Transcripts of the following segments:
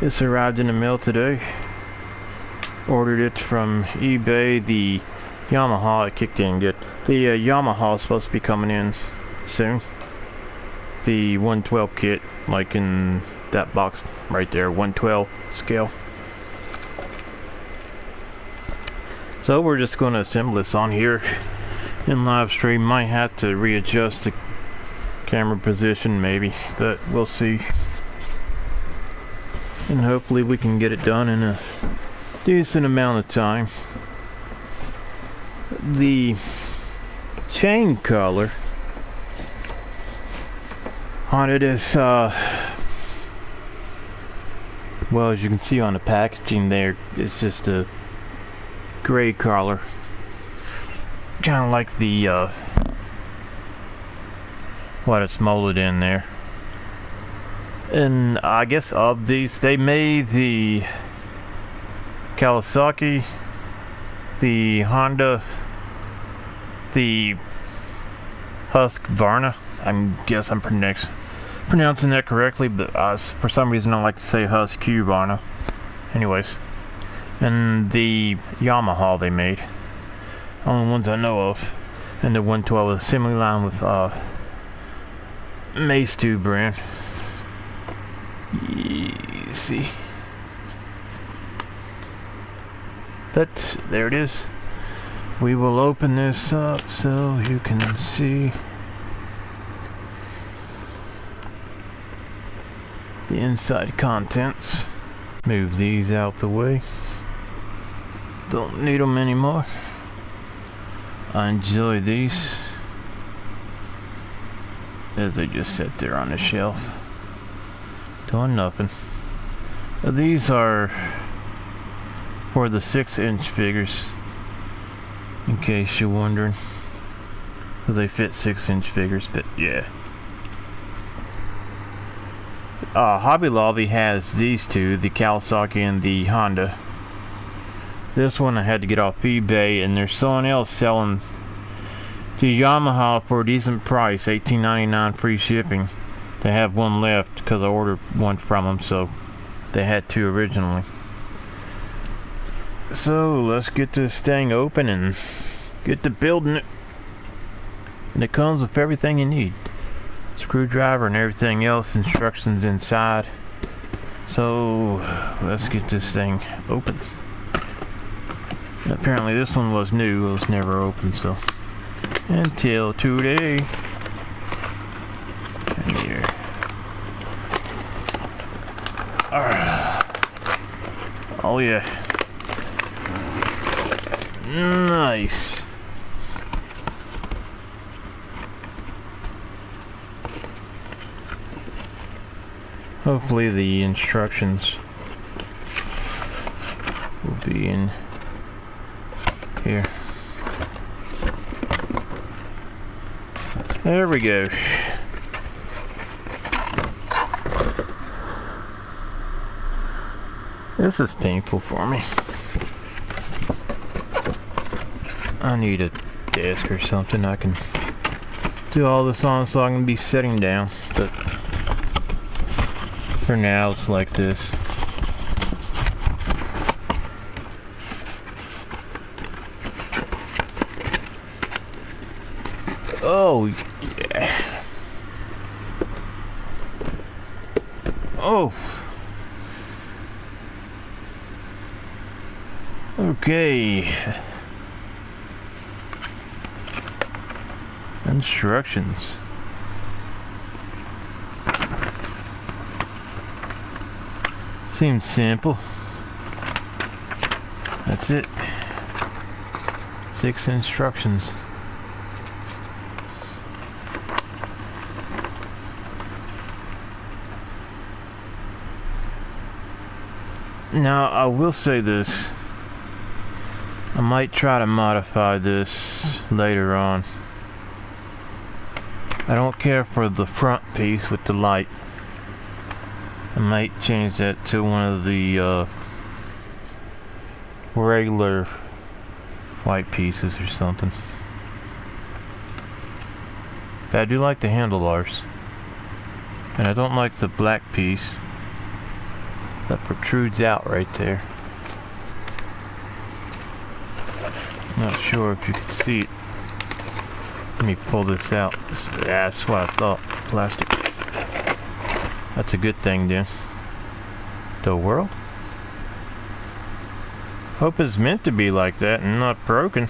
This arrived in the mail today. Ordered it from eBay. The Yamaha, it kicked in good. The Yamaha is supposed to be coming in soon. The 112 kit, like in that box right there, 112 scale. So we're just going to assemble this on here in live stream. Might have to readjust the camera position maybe, but we'll see. And hopefully we can get it done in a decent amount of time. The chain color on it is well, as you can see on the packaging there, it's just a gray color, kind of like the what it's molded in there. And I guess of these, they made the Kawasaki, the Honda, the Husqvarna. I guess I'm pronouncing that correctly, but for some reason I like to say Husqvarna. Anyways, and the Yamaha they made, only ones I know of, and the 112 assembly line with Maisto brand. See, but there it is. We will open this up so you can see the inside contents. Move these out the way. Don't need them anymore. I enjoy these as they just sit there on the shelf doing nothing. These are for the 6-inch figures, in case you're wondering, because they fit 6-inch figures. But yeah, Hobby Lobby has these two, the Kawasaki and the Honda. This one I had to get off eBay, and there's someone else selling the Yamaha for a decent price, $18.99 free shipping. They have one left because I ordered one from them, so they had two originally. So let's get this thing open and get to building it. And it comes with everything you need, screwdriver and everything else, instructions inside. So let's get this thing open. And apparently this one was new, it was never opened, so until today. And here. Oh yeah. Nice. Hopefully the instructions will be in here. There we go. This is painful for me. I need a desk or something I can do all this on, so I can be sitting down. But for now, it's like this. Oh yeah. Oh. Okay. Instructions. Seems simple. That's it. 6 instructions. Now, I will say this. I might try to modify this later on. I don't care for the front piece with the light. I might change that to one of the regular white pieces or something. But I do like the handlebars. And I don't like the black piece. That protrudes out right there. Not sure if you can see it. Let me pull this out. Yeah, that's what I thought. Plastic. That's a good thing then. The world? Hope it's meant to be like that and not broken.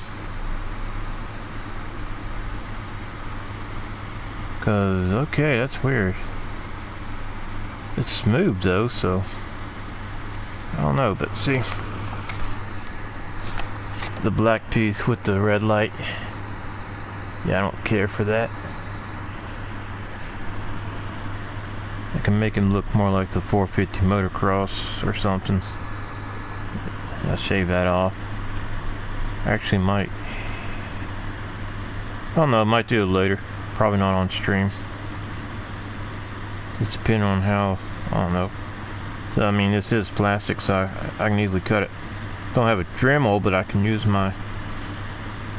Cause, okay, that's weird. It's smooth though, so I don't know, but see the black piece with the red light. Yeah, I don't care for that. I can make him look more like the 450 motocross or something. I'll shave that off. I actually might. I don't know, I might do it later. Probably not on stream. Just depending on how, I don't know. So, I mean, this is plastic, so I can easily cut it. Don't have a Dremel, but I can use my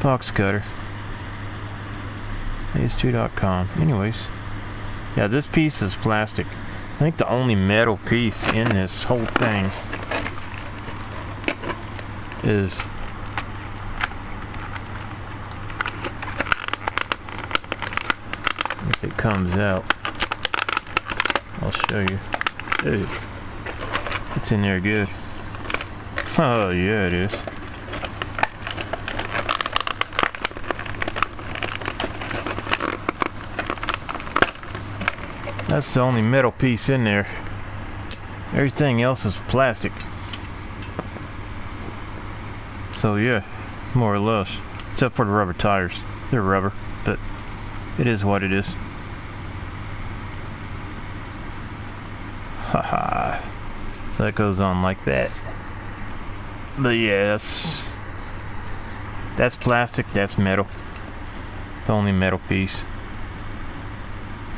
box cutter. Maisto.com. Anyways. Yeah, this piece is plastic. I think the only metal piece in this whole thing is if it comes out, I'll show you. Dude, it's in there good. Oh yeah, it is. That's the only metal piece in there. Everything else is plastic. So yeah, more or less. Except for the rubber tires. They're rubber, but it is what it is. Haha. So that goes on like that. But yeah, that's plastic, that's metal. It's only metal piece.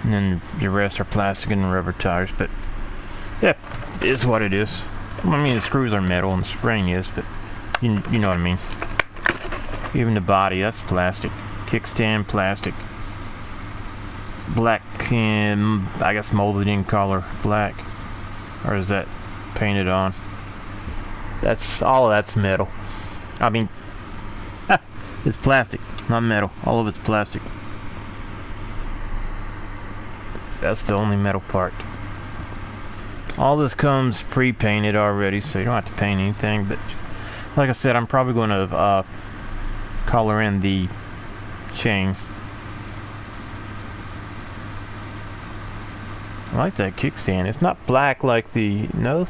And then the rest are plastic and rubber tires, but yeah, it is what it is. I mean, the screws are metal and the spring is, but you know what I mean. Even the body, that's plastic. Kickstand, plastic. Black, I guess molded in color black. Or is that painted on? That's all of that's metal. I mean, it's plastic, not metal. All of it's plastic. That's the only metal part. All this comes pre-painted already, so you don't have to paint anything. But like I said, I'm probably going to color in the chain. I like that kickstand. It's not black like the... No.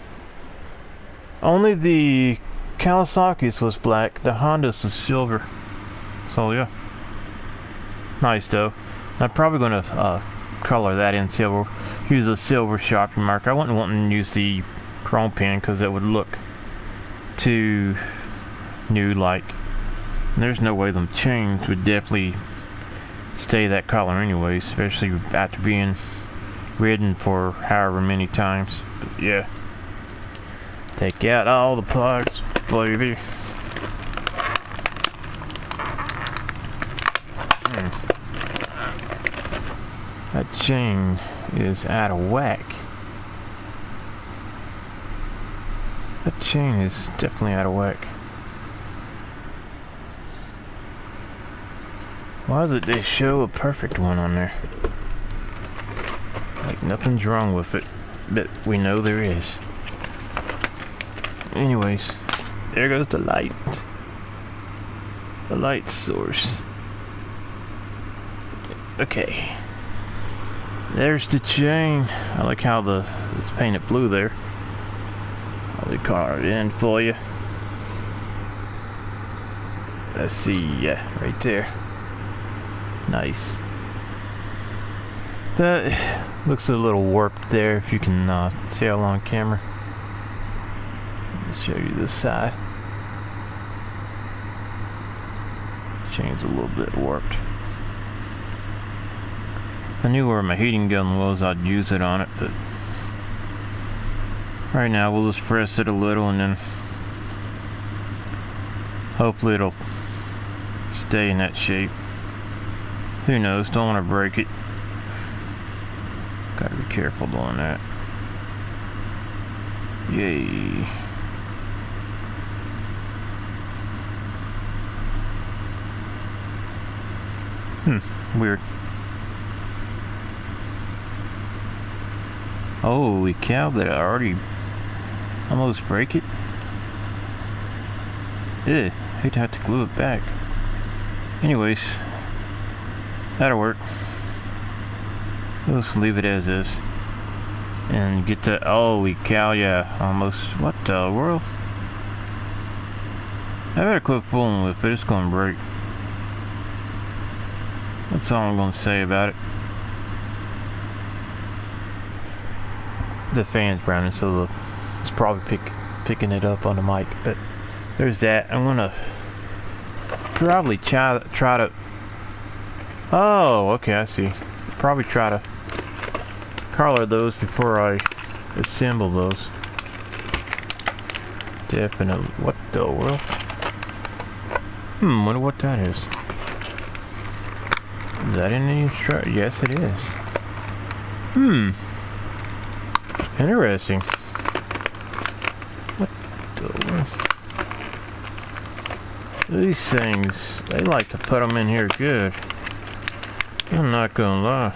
Only the Kawasaki's was black. The Honda's was silver. So yeah. Nice though. I'm probably going to color that in silver. Use a silver Sharpie marker. I wouldn't want to use the chrome pen because it would look too new like. And there's no way them chains would definitely stay that color anyway, especially after being ridden for however many times. But yeah. Take out all the parts, baby. That chain is out of whack. That chain is definitely out of whack. Why is it they show a perfect one on there? Like nothing's wrong with it, but we know there is. Anyways, there goes the light. The light source. Okay. There's the chain. I like how it's painted blue there. I'll carve it in for you. Let's see, yeah, right there. Nice. That looks a little warped there if you can tell on camera. Let me show you this side. Chain's a little bit warped. If I knew where my heating gun was, I'd use it on it, but right now we'll just press it a little and then hopefully it'll stay in that shape. Who knows, don't want to break it. Gotta be careful doing that. Yay. Weird. Holy cow, did I already almost break it? Ew, hate to have to glue it back. Anyways, that'll work. Let's leave it as is. And get to, holy cow, yeah, almost, what the world? I better quit fooling with it, it's gonna break. That's all I'm gonna say about it. The fan's browning, so it's probably picking it up on the mic, but there's that. I'm gonna probably try to, oh, okay, I see. Probably try to color those before I assemble those. Definitely. What the world? Wonder what that is. Is that in the instruction? Yes, it is. Interesting. What the world? These things, they like to put them in here good. I'm not gonna lie.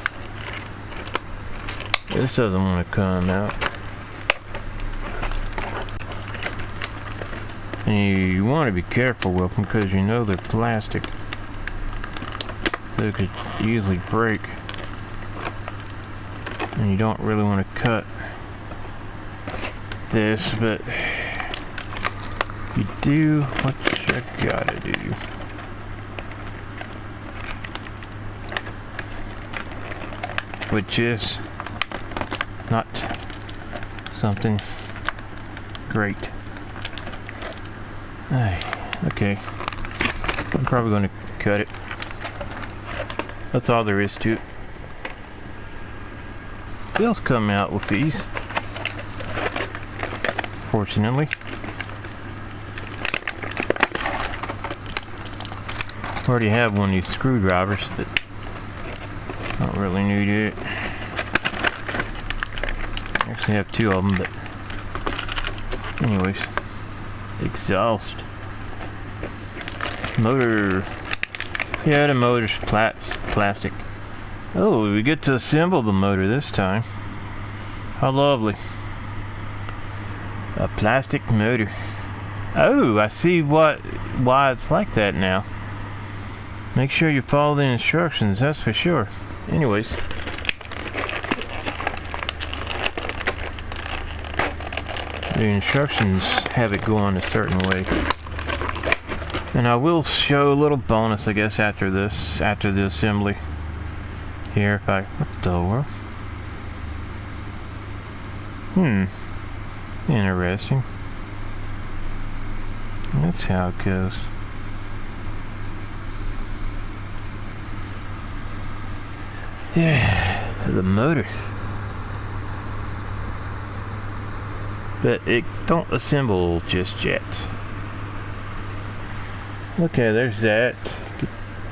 This doesn't want to come out. And you want to be careful with them because you know they're plastic. They could easily break. And you don't really want to cut this, but you do what you gotta do. Which is not something great. Okay, I'm probably going to cut it. That's all there is to it. They'll come out with these, fortunately. I already have one of these screwdrivers, but I don't really need it. I actually have two of them, but anyways. Exhaust. Motor. Yeah, the motor's plastic. Oh, we get to assemble the motor this time. How lovely. A plastic motor. Oh, I see why it's like that now. Make sure you follow the instructions, that's for sure. Anyways. The instructions have it going a certain way. And I will show a little bonus, I guess, after the assembly. Here, if I... What the world? Interesting. That's how it goes. Yeah, the motor. But it don't assemble just yet. Okay, there's that. Get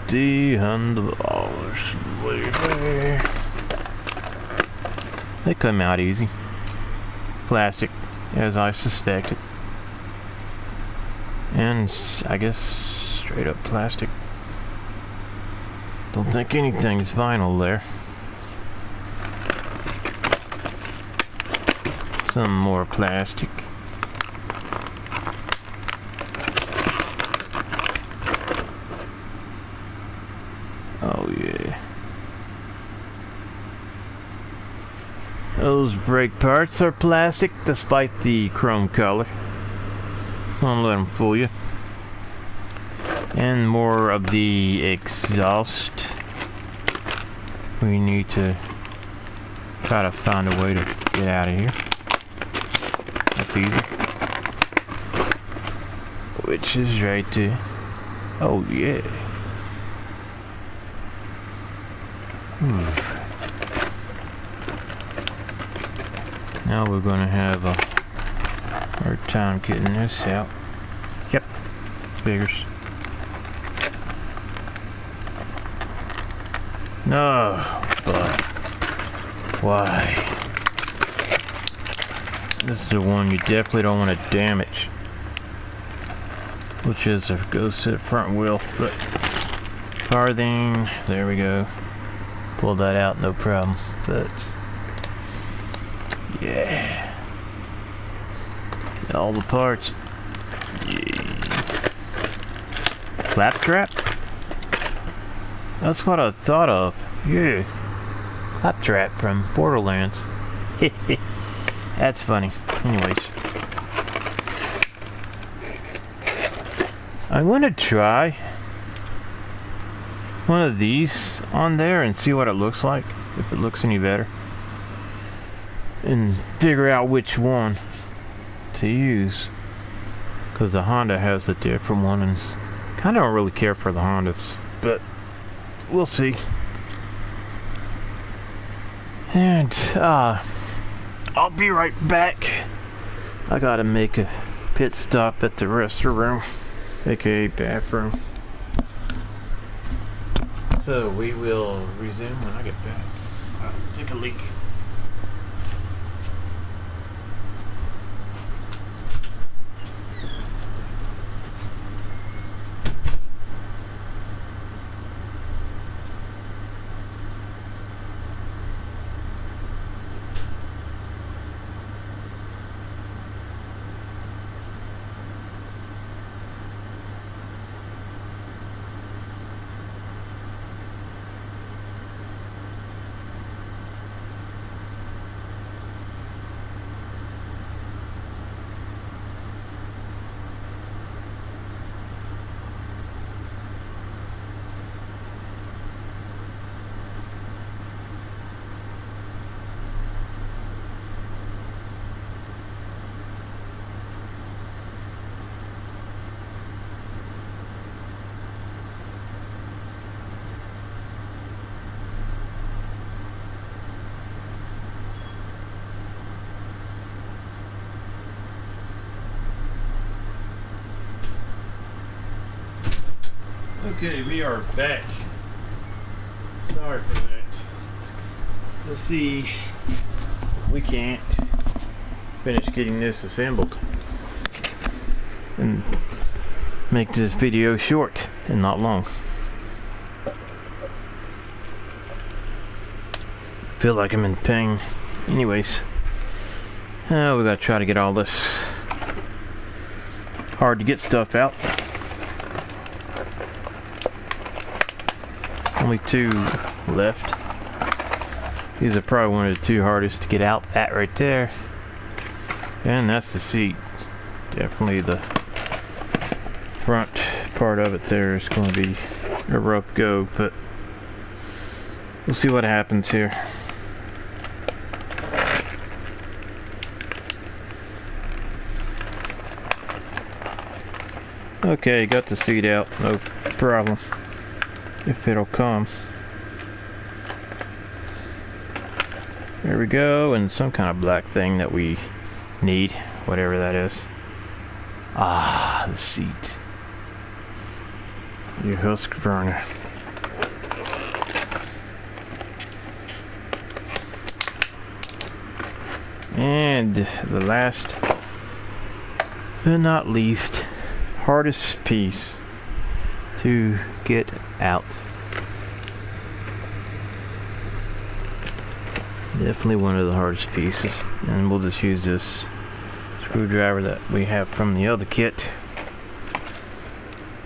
the handlebars. They come out easy. Plastic, as I suspected. And I guess straight up plastic. Don't think anything's vinyl there. Some more plastic. Oh yeah. Those brake parts are plastic despite the chrome color. Don't let them fool you. And more of the exhaust. We need to try to find a way to get out of here. That's easy. Which is right there. Oh yeah. Now we're gonna have a hard time getting this out. Yep, figures. No, but why? This is the one you definitely don't want to damage, which is if it goes to the front wheel. But farthing, there we go. Pull that out, no problem. But yeah, all the parts. Yeah. Claptrap? That's what I thought of. Yeah, Claptrap from Borderlands. That's funny. Anyways, I want to try one of these on there and see what it looks like, if it looks any better, and figure out which one to use, because the Honda has a different one, and kind of don't really care for the Hondas, but we'll see. And I'll be right back. I gotta make a pit stop at the restroom, aka bathroom. So we will resume when I get back. I'll take a leak. Okay, we are back. Sorry for that. Let's see if we can't finish getting this assembled and make this video short and not long. Feel like I'm in pain. Anyways, we gotta try to get all this hard to get stuff out. Only two left. These are probably one of the two hardest to get out. That right there, and that's the seat. Definitely the front part of it there is going to be a rough go, but we'll see what happens here. Okay, got the seat out, no problem. If it'll come. There we go, and some kind of black thing that we need, whatever that is. Ah, the seat. Your Husqvarna. And the last but not least, hardest piece to get out. Definitely one of the hardest pieces, and we'll just use this screwdriver that we have from the other kit.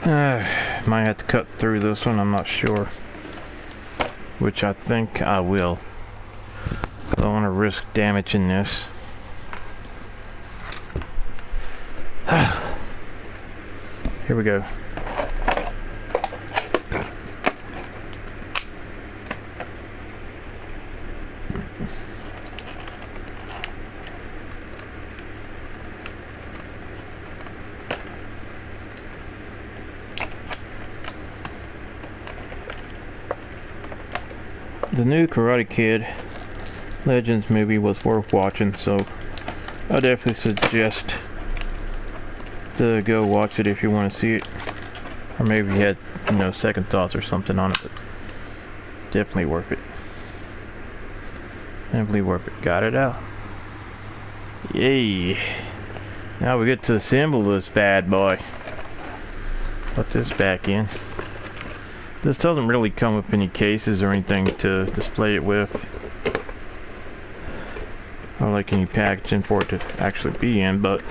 Might have to cut through this one, I'm not sure, which I think I will. I don't want to risk damaging this. Here we go. The new Karate Kid Legends movie was worth watching, so I definitely suggest to go watch it if you want to see it, or maybe you had, you know, second thoughts or something on it, but definitely worth it. Definitely worth it. Got it out. Yay. Now we get to assemble this bad boy. Put this back in. This doesn't really come with any cases or anything to display it with. Or like any packaging for it to actually be in, but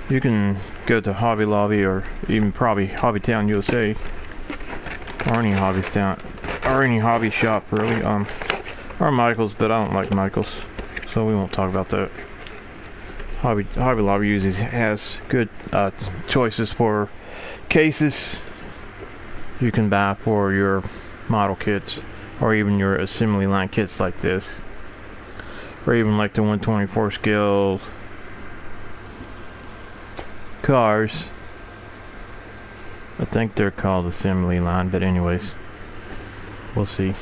you can go to Hobby Lobby or even probably Hobby Town USA or any hobby town or any hobby shop really, or Michael's, but I don't like Michael's, so we won't talk about that. Hobby Lobby usually has good choices for cases you can buy for your model kits or even your assembly line kits like this, or even like the 124 scale cars. I think they're called assembly line, but anyways, we'll see.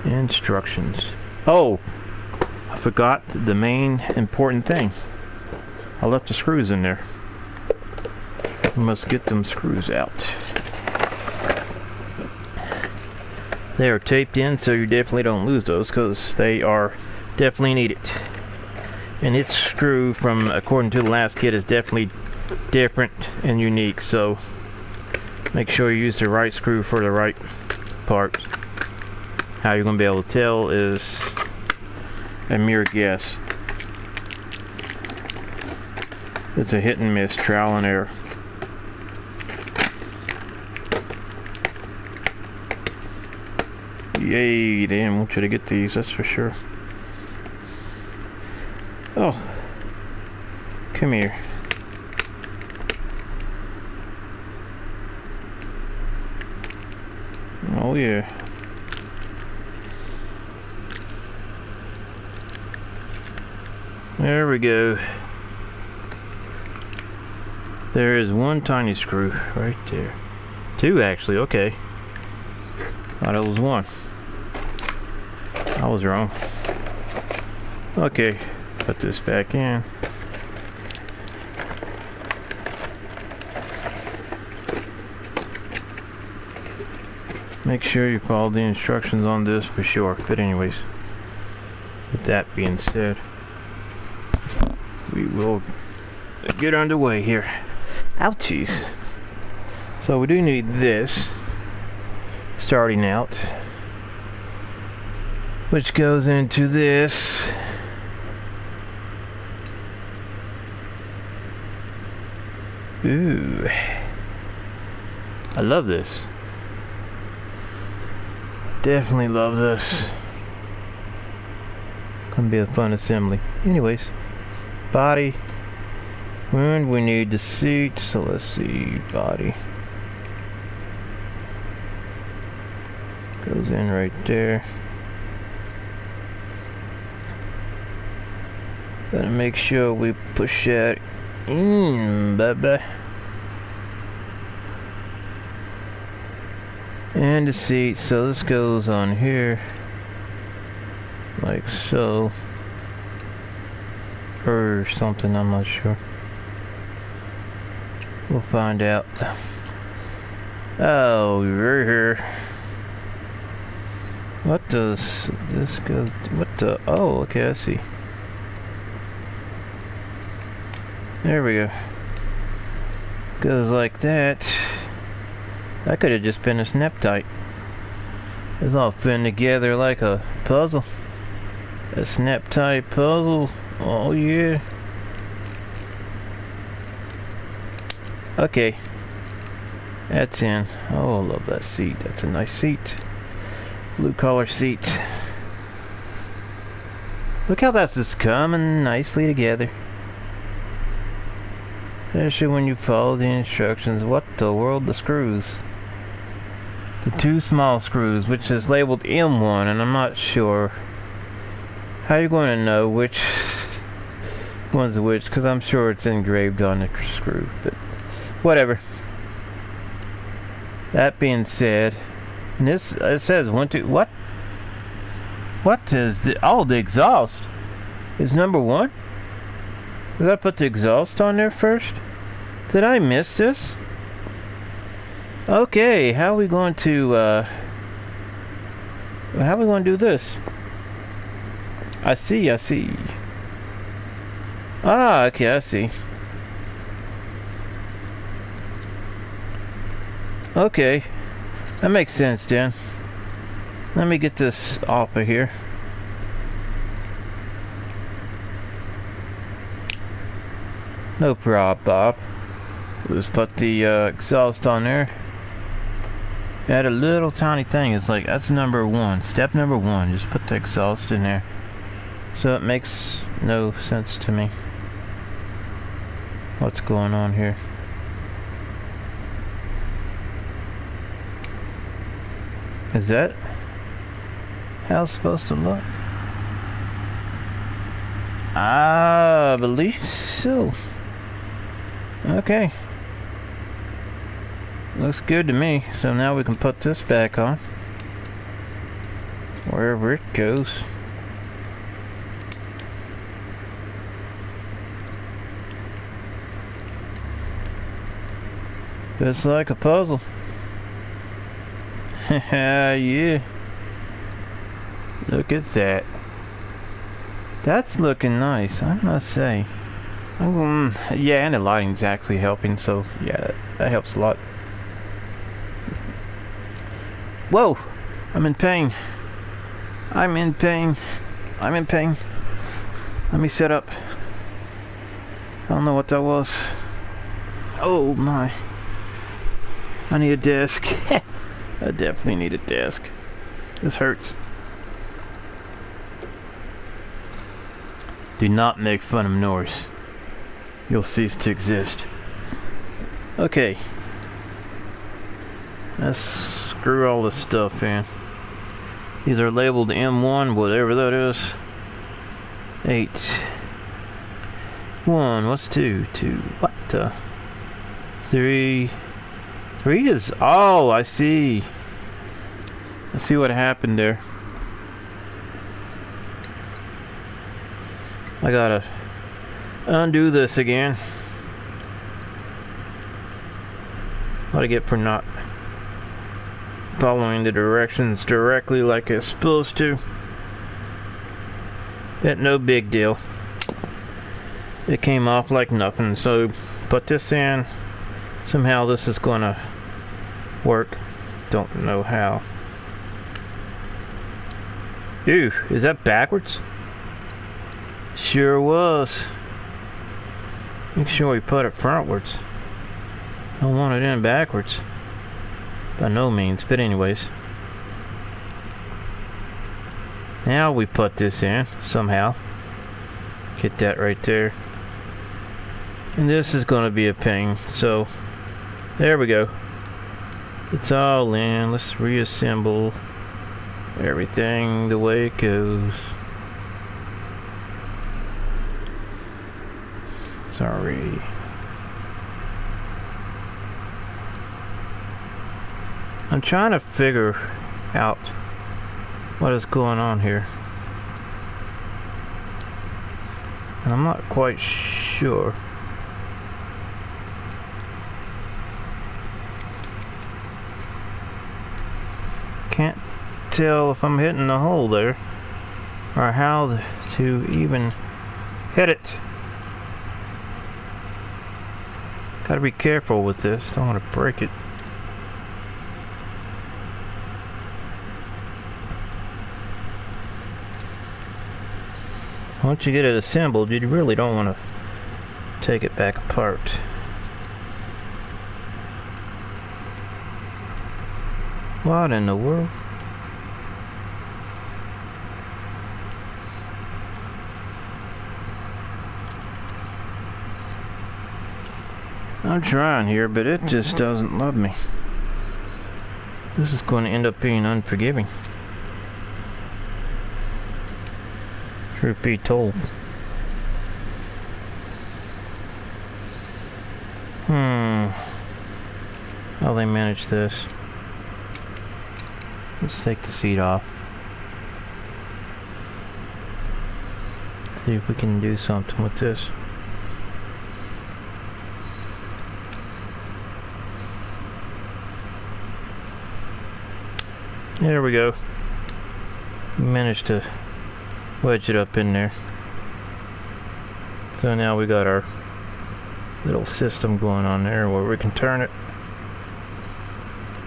Instructions. Oh, I forgot the main important thing. I left the screws in there. We must get them screws out. They are taped in, so you definitely don't lose those, because they are definitely needed. And its screw, from according to the last kit, is definitely different and unique, so make sure you use the right screw for the right part. How you're going to be able to tell is a mere guess. It's a hit and miss, trial and error. Yay, they didn't want you to get these, that's for sure. Oh, come here. Oh yeah. There we go. There is one tiny screw right there. Two actually, okay. Thought it was one. I was wrong. Okay, put this back in. Make sure you follow the instructions on this for sure. But anyways, with that being said, we will get underway here. Ouchies. So we do need this starting out, which goes into this. Ooh, I love this. Definitely love this. Gonna be a fun assembly. Anyways, body. And we need the seat, so let's see, body. Goes in right there. Gotta make sure we push that in, baby. And the seat, so this goes on here, like so, or something, I'm not sure. We'll find out. Oh, we're here. What does this go? What the? Oh, okay, I see. There we go. Goes like that. That could have just been a snap tight. It's all fitting together like a puzzle. A snap tight puzzle. Oh yeah. Okay. That's in. Oh, I love that seat. That's a nice seat. Blue collar seat. Look how that's just coming nicely together. Especially when you follow the instructions. What the world, the screws. The two small screws, which is labeled M1, and I'm not sure how you're going to know which one's which, because I'm sure it's engraved on the screw, but whatever. That being said, and this, it says 1, 2, what? What is the, oh, the exhaust is number 1? We gotta put the exhaust on there first? Did I miss this? Okay, how are we going to do this? I see, I see. Ah, okay, I see. Okay, that makes sense then. Let me get this off of here. No problem, Bob. Let's put the exhaust on there. Add a little tiny thing. It's like, that's number one. Step number one. Just put the exhaust in there. So it makes no sense to me. What's going on here? Is that how it's supposed to look? I believe so. Okay. Looks good to me. So now we can put this back on. Wherever it goes. Just like a puzzle. Yeah. Look at that. That's looking nice, I must say. Yeah, and the lighting's actually helping, so yeah, that helps a lot. Whoa! I'm in pain. I'm in pain. I'm in pain. Let me set up. I don't know what that was. Oh my. I need a desk. I definitely need a desk. This hurts. Do not make fun of Norse. You'll cease to exist. Okay. Let's screw all this stuff in. These are labeled M1, whatever that is. 8. 1, what's 2? 2, what the? 3. 3 is, oh, I see. I see what happened there. I gotta undo this again. What I get for not following the directions directly like it's supposed to. That no big deal. It came off like nothing. So put this in. Somehow this is gonna work. Don't know how. Ew, is that backwards? Sure was. Make sure we put it frontwards. Don't want it in backwards. By no means, but anyways. Now we put this in somehow. Get that right there. And this is going to be a pain. So, there we go. It's all in. Let's reassemble everything the way it goes. Sorry. I'm trying to figure out what is going on here. And I'm not quite sure. Can't tell if I'm hitting the hole there or how to even hit it. Gotta be careful with this, don't want to break it. Once you get it assembled, you really don't want to take it back apart. What in the world? I'm trying here, but it just doesn't love me. This is going to end up being unforgiving. Truth be told. How they manage this? Let's take the seat off. See if we can do something with this. There we go. Managed to wedge it up in there. So now we got our little system going on there where we can turn it,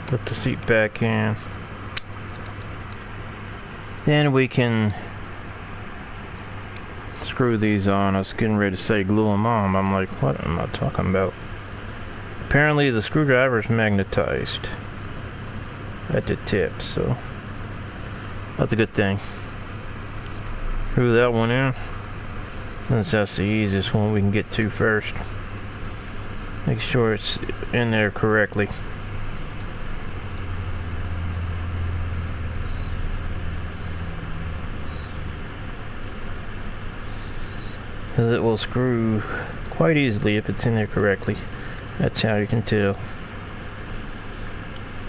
put the seat back in, then we can screw these on. I was getting ready to say glue them on. I'm like, what am I talking about? Apparently the screwdriver is magnetized at the tip, so that's a good thing. Screw that one in, since that's the easiest one we can get to first. Make sure it's in there correctly. Because it will screw quite easily if it's in there correctly. That's how you can tell.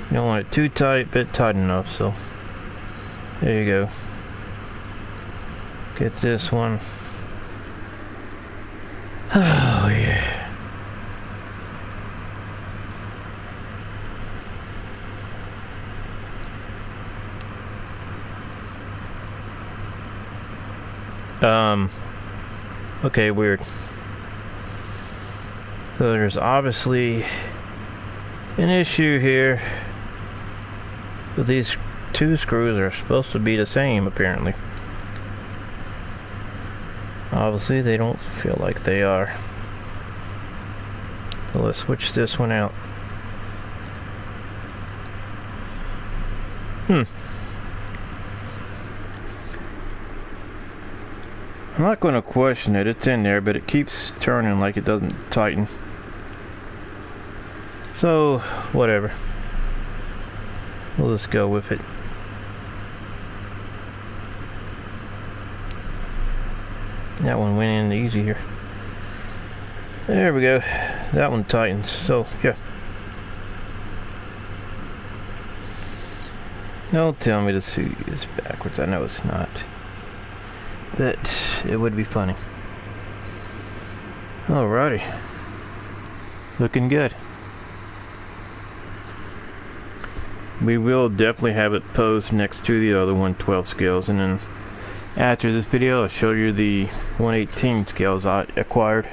You don't want it too tight, but tight enough, so there you go. Get this one. Oh yeah. Okay, weird. So there's obviously an issue here. But these two screws are supposed to be the same, apparently. Obviously, they don't feel like they are. So let's switch this one out. I'm not going to question it. It's in there, but it keeps turning like it doesn't tighten. So, whatever. We'll just go with it. That one went in easier. There we go. That one tightens. So, yeah. Don't tell me the suit is backwards. I know it's not. But it would be funny. Alrighty. Looking good. We will definitely have it posed next to the other 112 scales, and then after this video I'll show you the 118 scales I acquired.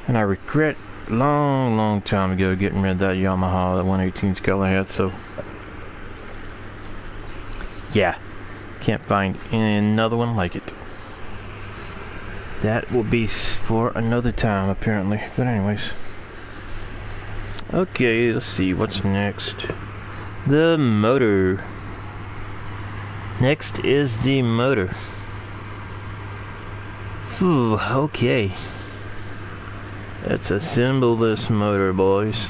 And I regret long time ago getting rid of that Yamaha, that 118 scale I had, so yeah, can't find another one like it. That will be for another time apparently, but anyways. Okay, let's see what's next. The motor. Next is the motor. Phew, okay. Let's assemble this motor, boys.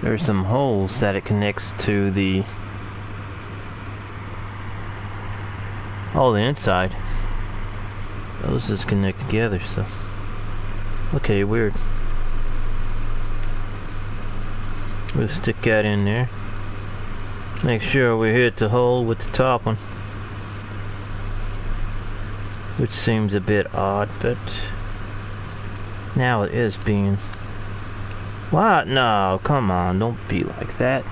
There's some holes that it connects to the the inside. Those just connect together, so okay, weird. We'll stick that in there. Make sure we hit the hole with the top one, which seems a bit odd, but now it is being. What? No, come on, don't be like that.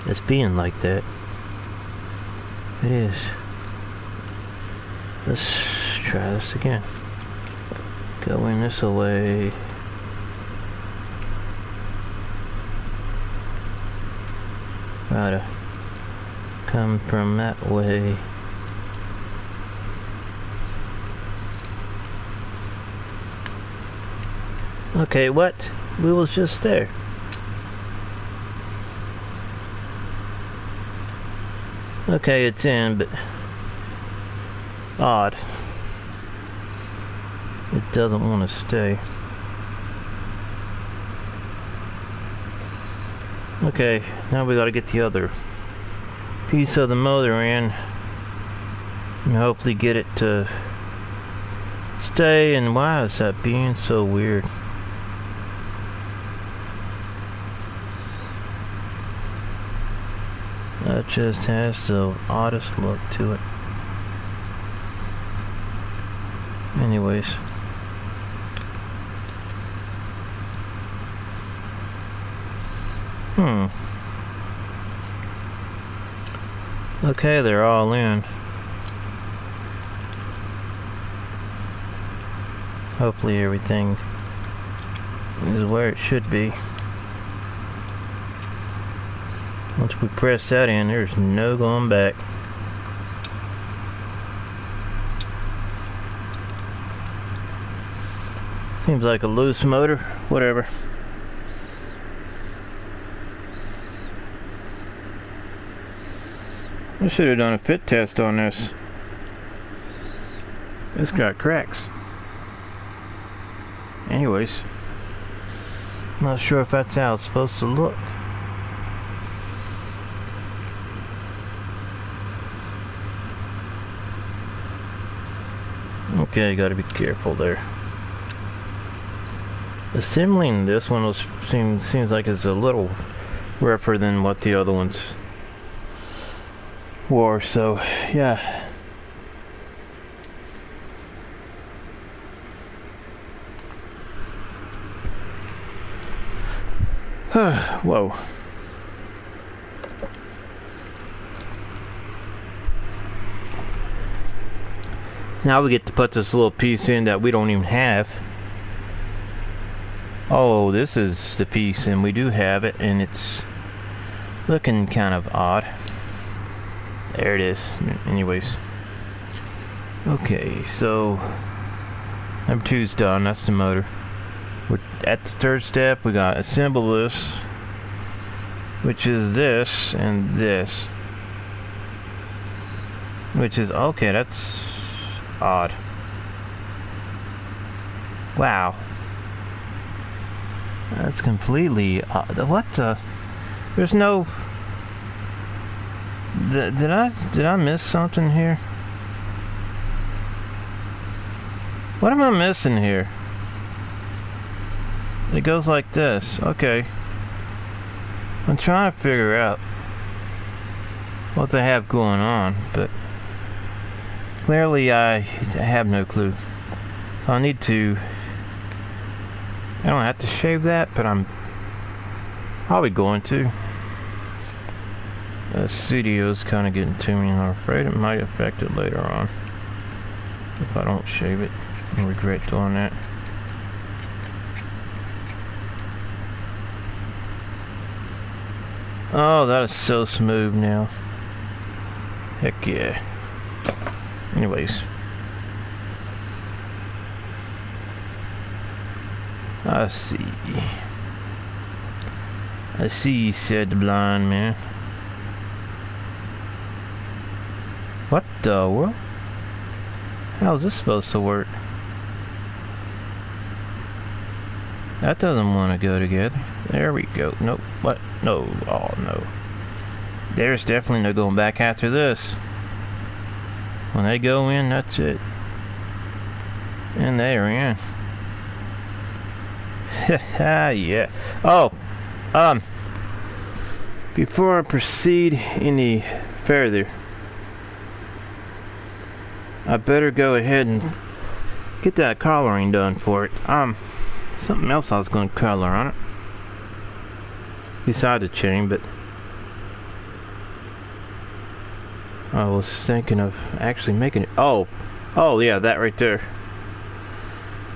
It's being like that. It is. Let's try this again. Going this way. Gotta come from that way. Okay, what? We was just there. Okay, it's in, but odd. It doesn't want to stay. Okay, now we gotta get the other piece of the motor in and hopefully get it to stay. And why is that being so weird? That just has the oddest look to it. Anyways. Okay, they're all in. Hopefully everything is where it should be. Once we press that in, there's no going back. Seems like a loose motor, whatever. I should have done a fit test on this. It's got cracks. Anyways, not sure if that's how it's supposed to look. Okay, gotta be careful there. Assembling this one seems like it's a little rougher than what the other ones were, so yeah. Whoa. Now we get to put this little piece in that we don't even have. Oh, this is the piece, and we do have it, and it's looking kind of odd. There it is. Anyways. Okay, so number 2's done. That's the motor. We're at the third step. We got assemble this, which is this and this, which is okay. That's odd. Wow, that's completely odd. What the? There's no. Did I miss something here? What am I missing here? It goes like this. Okay. I'm trying to figure out what they have going on, but clearly I have no clue. So I need to. I don't have to shave that, but I'm probably going to. The studio's kind of getting to me, and I'm afraid it might affect it later on if I don't shave it. I regret doing that. Oh, that is so smooth now. Heck yeah. Anyways. I see, said the blind man. What the world? How is this supposed to work? That doesn't want to go together. There we go. Nope. What? No. Oh, no. There's definitely no going back after this. When they go in, that's it. And they're in. Yeah. Oh. Before I proceed any further, I better go ahead and get that coloring done for it. Something else I was going to color on it beside the chain, but I was thinking of actually making it. Oh yeah, that right there.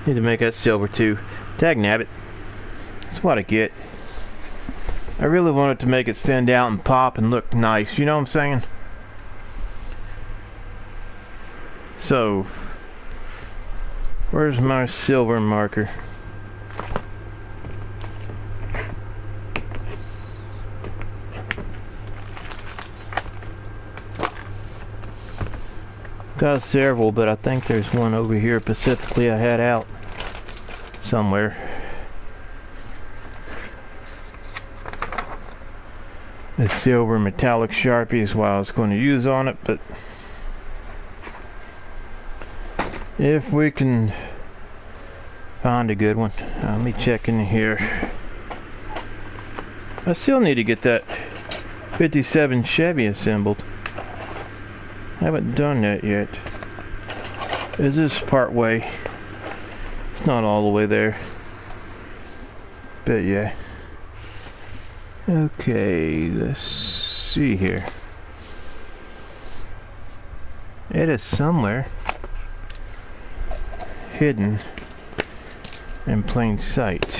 Need to make that silver too. Dag nabbit. That's what I get. I really wanted to make it stand out and pop and look nice, you know what I'm saying? So, where's my silver marker? Got several, but I think there's one over here specifically I had out somewhere. The silver metallic Sharpie is what I was going to use on it, but if we can find a good one. Let me check in here. I still need to get that 57 Chevy assembled. I haven't done that yet. Is this part way? It's not all the way there. But yeah. Okay, let's see here. It is somewhere hidden in plain sight.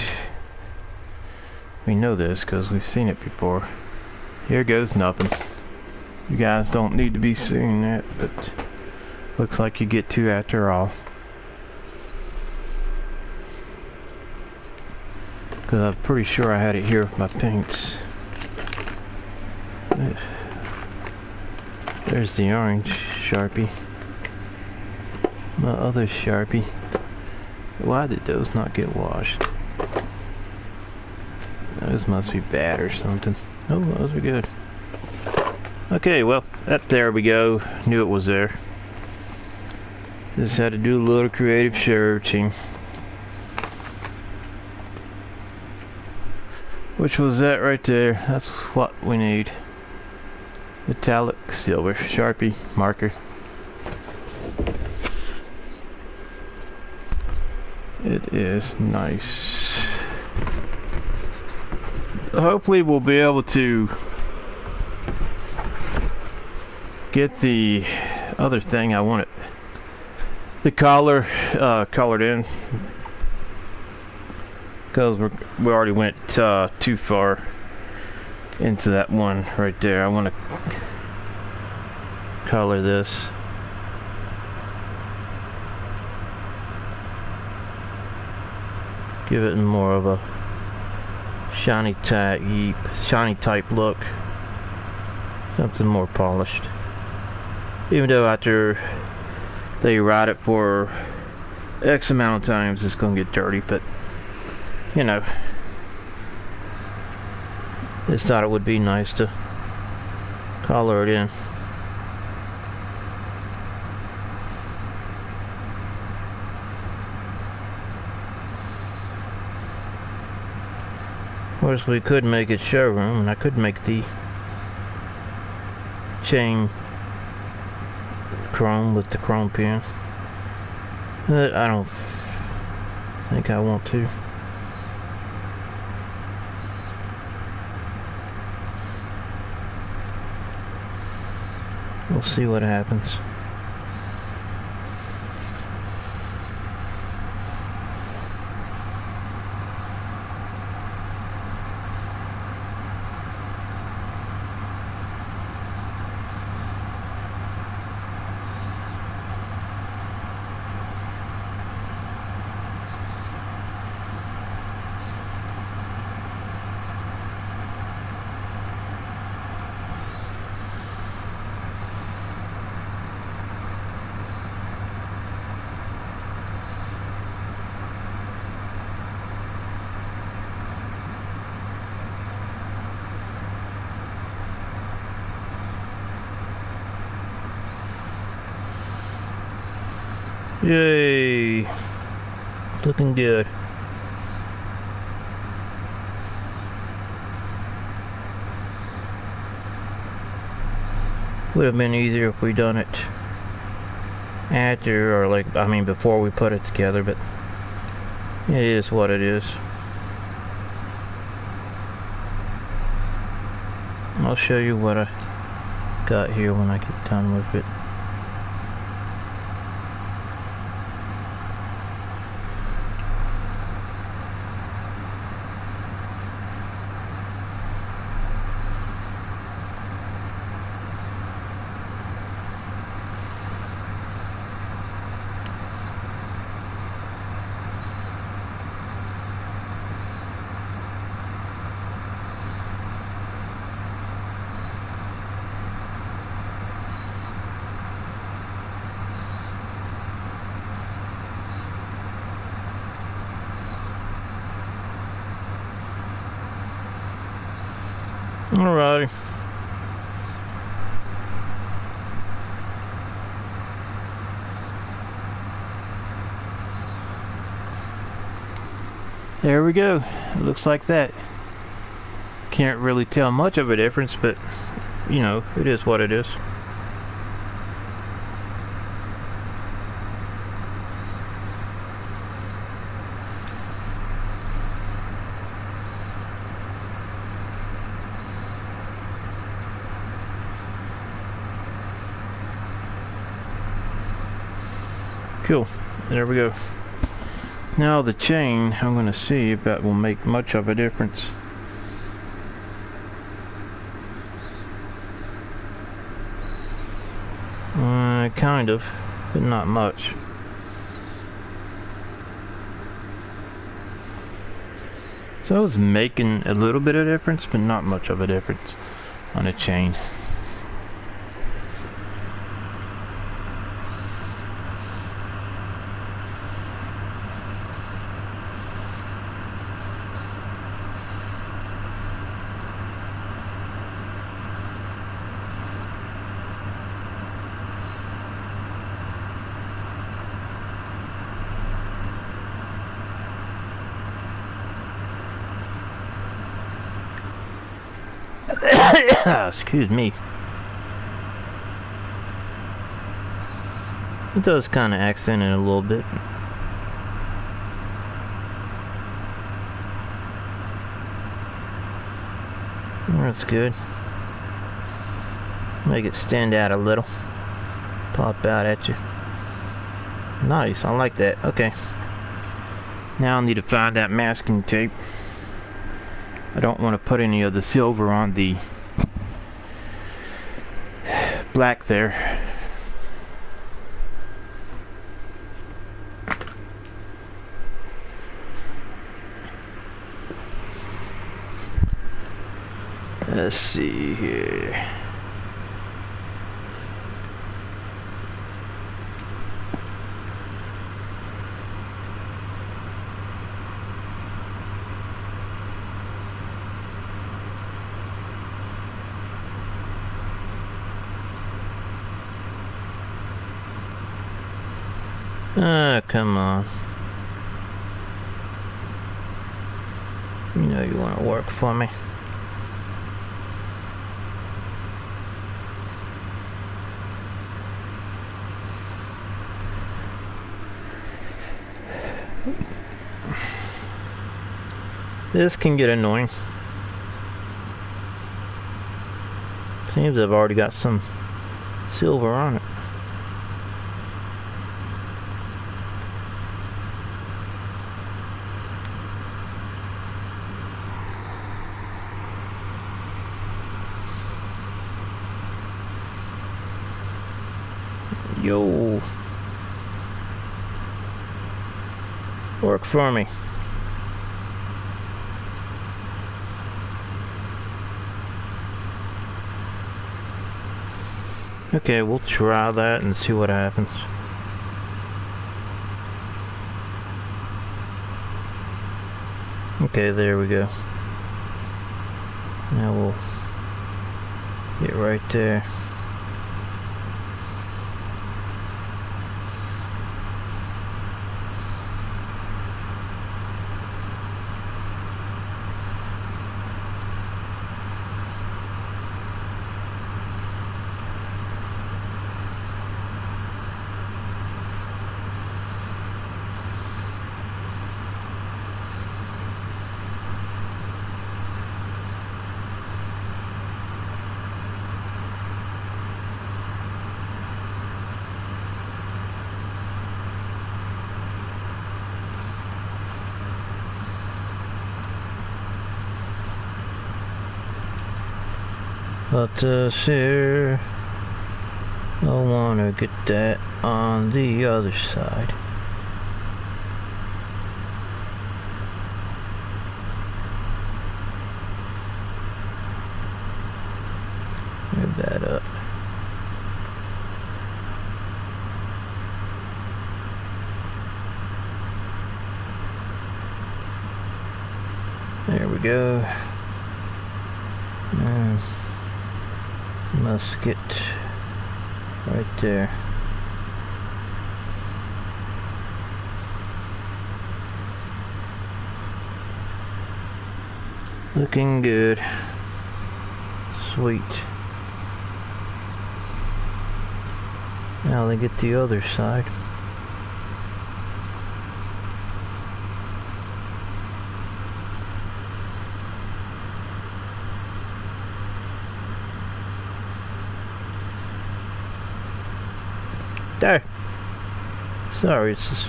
We know this because we've seen it before. Here goes nothing. You guys don't need to be seeing that, but looks like you get to after all. Because I'm pretty sure I had it here with my paints. There's the orange Sharpie. My other Sharpie. Why did those not get washed? Those must be bad or something. Oh, those are good. Okay, well, there we go. Knew it was there. Just had to do a little creative searching. Which was that right there. That's what we need. Metallic silver Sharpie marker. It is nice. Hopefully we'll be able to get the other thing I wanted. The collar colored in. Because we already went too far into that one right there. I want to color this. Give it more of a shiny type look. Something more polished. Even though after they ride it for X amount of times it's gonna get dirty, but you know, just thought it would be nice to color it in. Of course, we could make it showroom, and I could make the chain chrome with the chrome pin, but I don't think I want to. We'll see what happens. Yay! Looking good. Would have been easier if we done it after, or like, I mean before we put it together, but it is what it is. I'll show you what I got here when I get done with it. Alrighty. There we go. It looks like that. Can't really tell much of a difference, but you know, it is what it is. Cool. There we go. Now the chain, I'm going to see if that will make much of a difference. Kind of, but not much. So it's making a little bit of difference, but not much of a difference on a chain. Excuse me. It does kind of accent it a little bit. That's good. Make it stand out a little. Pop out at you. Nice, I like that. Okay. Now I need to find that masking tape. I don't want to put any of the silver on the black there. Let's see here. Ah, come on. You know you want to work for me. This can get annoying. Seems I've already got some silver on it. Yo. Work for me. Okay, we'll try that and see what happens. Okay, there we go. Now we'll get right there. But here, I want to get that on the other side. Move that up. There we go. And musket right there. Looking good. Sweet. Now they get the other side. There. Sorry, it's just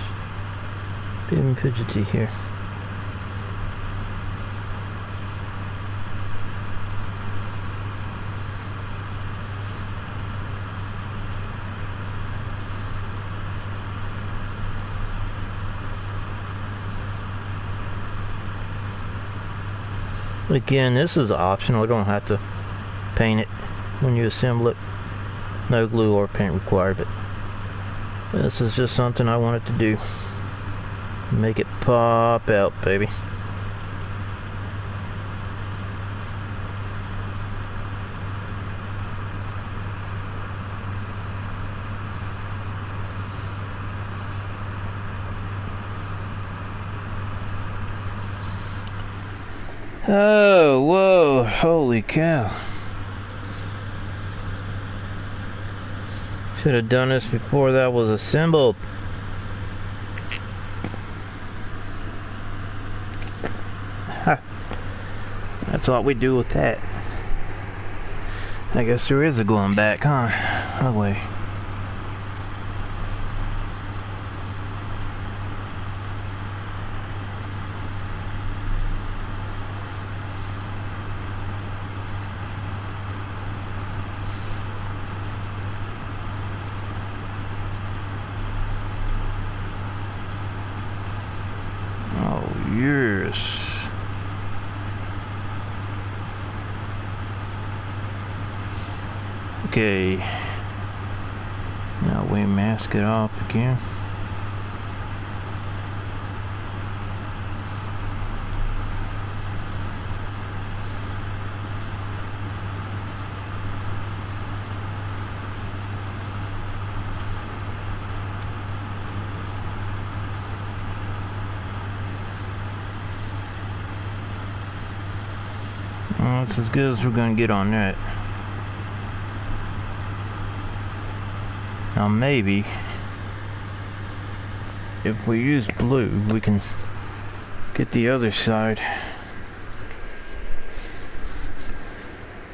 being fidgety here. Again, this is optional. You don't have to paint it when you assemble it. No glue or paint required, but this is just something I wanted to do. Make it pop out, baby. Oh, whoa, holy cow. Should have done this before that was assembled. Ha. That's what we do with that. I guess there is a going back, huh? Oh, wait. Okay, now we mask it up again. Well, that's as good as we're gonna get on that. Now maybe if we use blue, we can get the other side.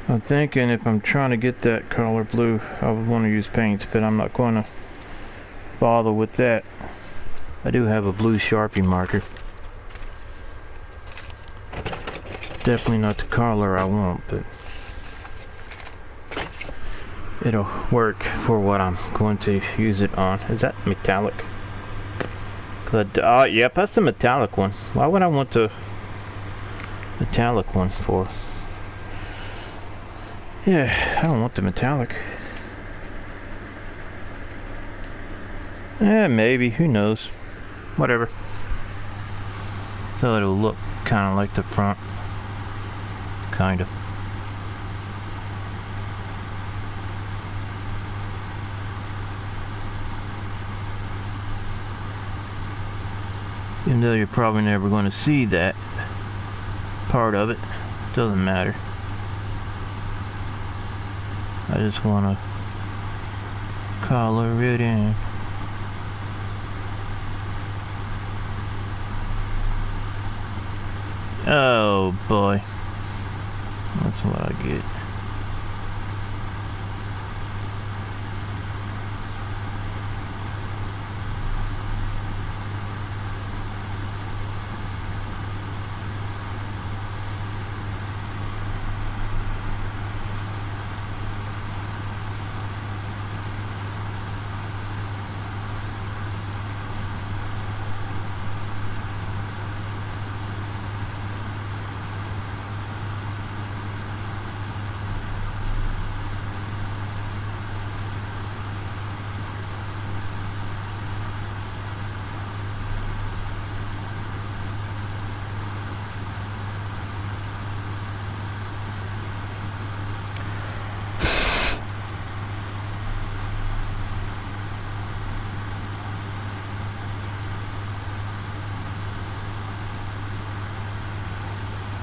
I'm thinking if I'm trying to get that color blue, I would want to use paints, but I'm not going to bother with that. I do have a blue Sharpie marker. Definitely not the color I want, but it'll work for what I'm going to use it on. Is that metallic? Yep, that's the metallic one. Why would I want the metallic one for? Yeah, I don't want the metallic. Maybe, who knows. Whatever. So it'll look kind of like the front. Kind of. Even though you're probably never going to see that part of it, doesn't matter. I just want to color it in. Oh boy, that's what I get.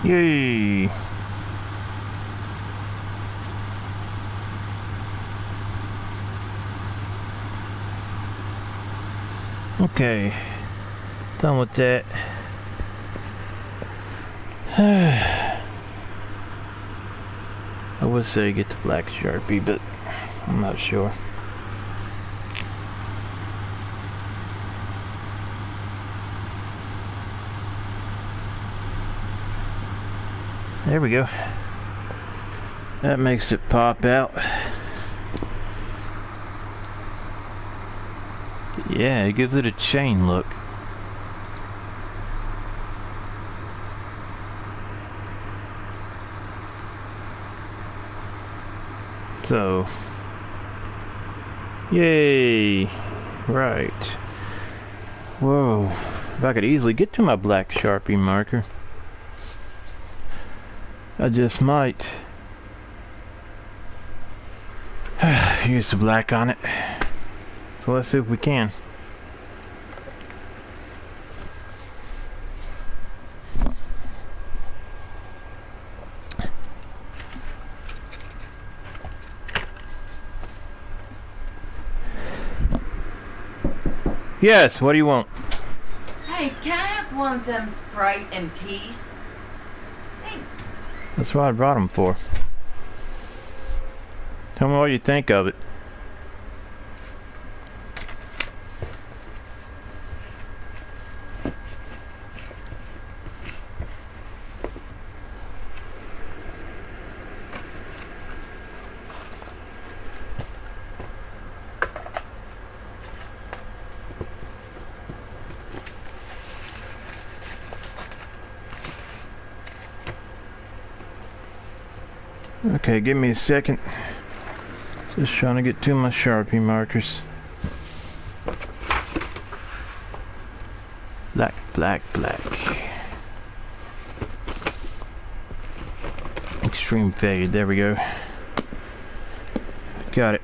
Yay! Okay, done with that. I would say get the black Sharpie, but I'm not sure. There we go. That makes it pop out. Yeah, it gives it a chain look. So, yay! Right. Whoa. If I could easily get to my black Sharpie marker, I just might use the black on it. So let's see if we can. Yes, what do you want? Hey, can I have one of them Sprite and teas? Thanks. That's what I brought them for. Tell me what you think of it. Okay, give me a second. Just trying to get to my Sharpie markers. Black, black, black. Extreme fade, there we go. Got it.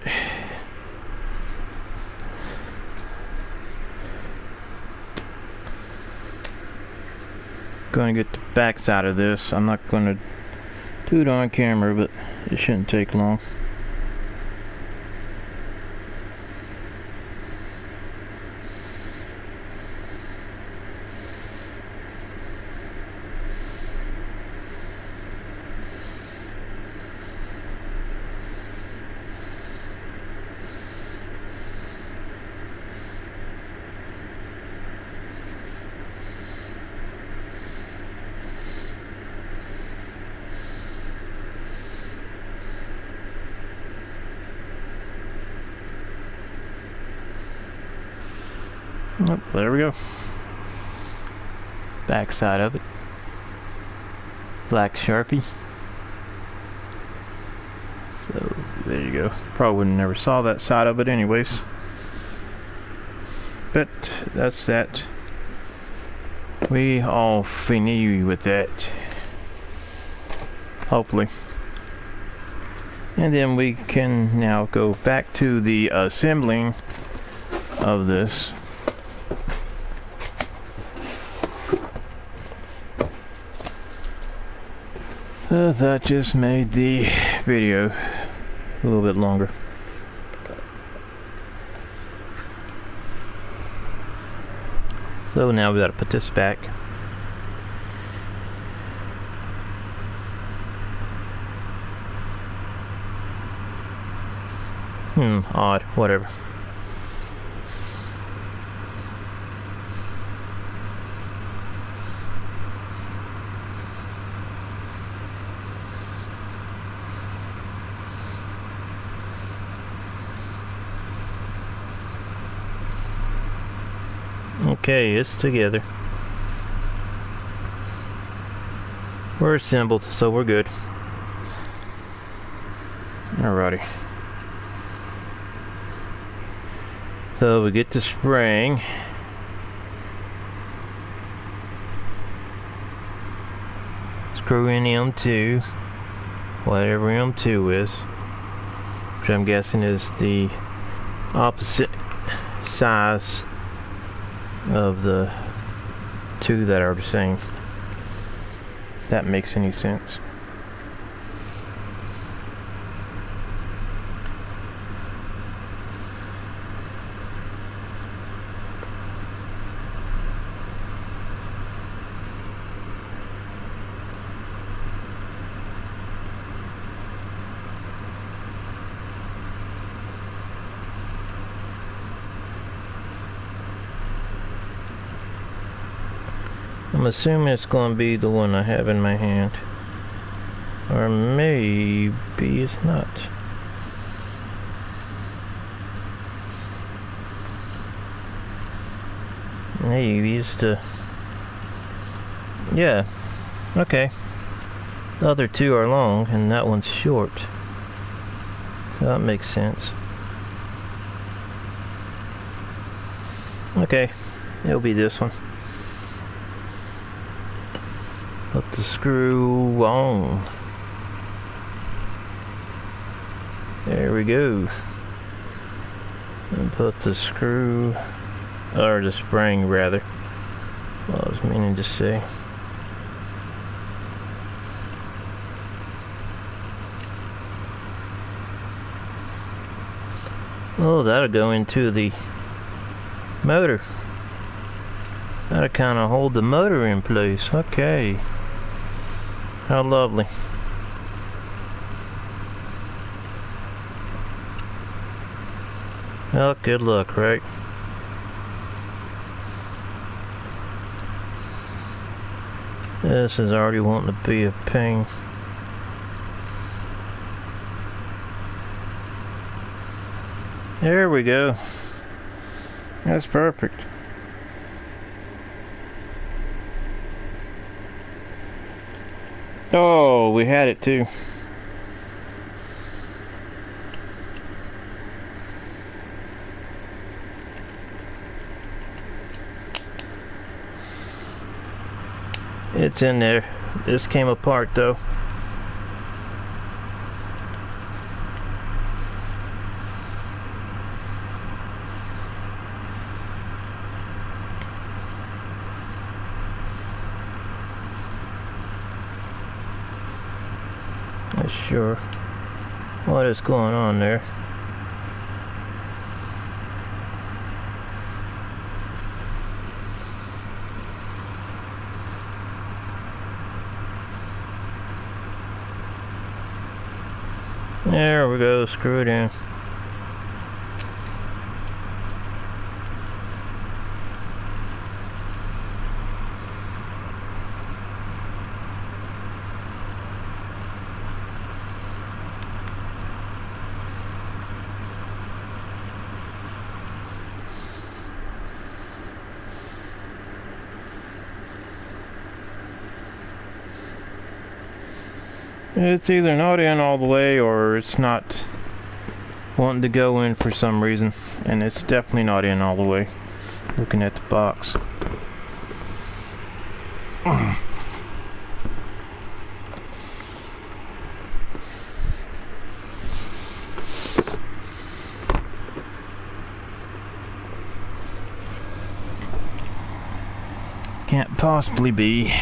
Gonna get the back side of this. I'm not gonna do it on camera, but it shouldn't take long. Oh, there we go. Back side of it. Black Sharpie. So there you go. Probably wouldn't never saw that side of it anyways. But that's that. We all fini with that. Hopefully. And then we can now go back to the assembling of this. That just made the video a little bit longer. So now we gotta put this back. Odd, whatever. Okay, it's together. We're assembled, so we're good. Alrighty. So we get the spring. Screw in M2, whatever M2 is, which I'm guessing is the opposite size of the two that are the same. If that makes any sense. I'm assuming it's going to be the one I have in my hand. Or maybe it's not. Maybe it's the... Yeah. Okay. The other two are long and that one's short. So that makes sense. Okay. It'll be this one. Put the screw on. There we go. And put the screw, or the spring rather. What I was meaning to say. Oh, that'll go into the motor. That'll kind of hold the motor in place. Okay. How lovely. Well, good luck, right? This is already wanting to be a pain. There we go. That's perfect. Oh, we had it too. It's in there. This came apart though. Not sure what is going on there. There we go, screw it in. It's either not in all the way or it's not wanting to go in for some reason, and it's definitely not in all the way looking at the box. Can't possibly be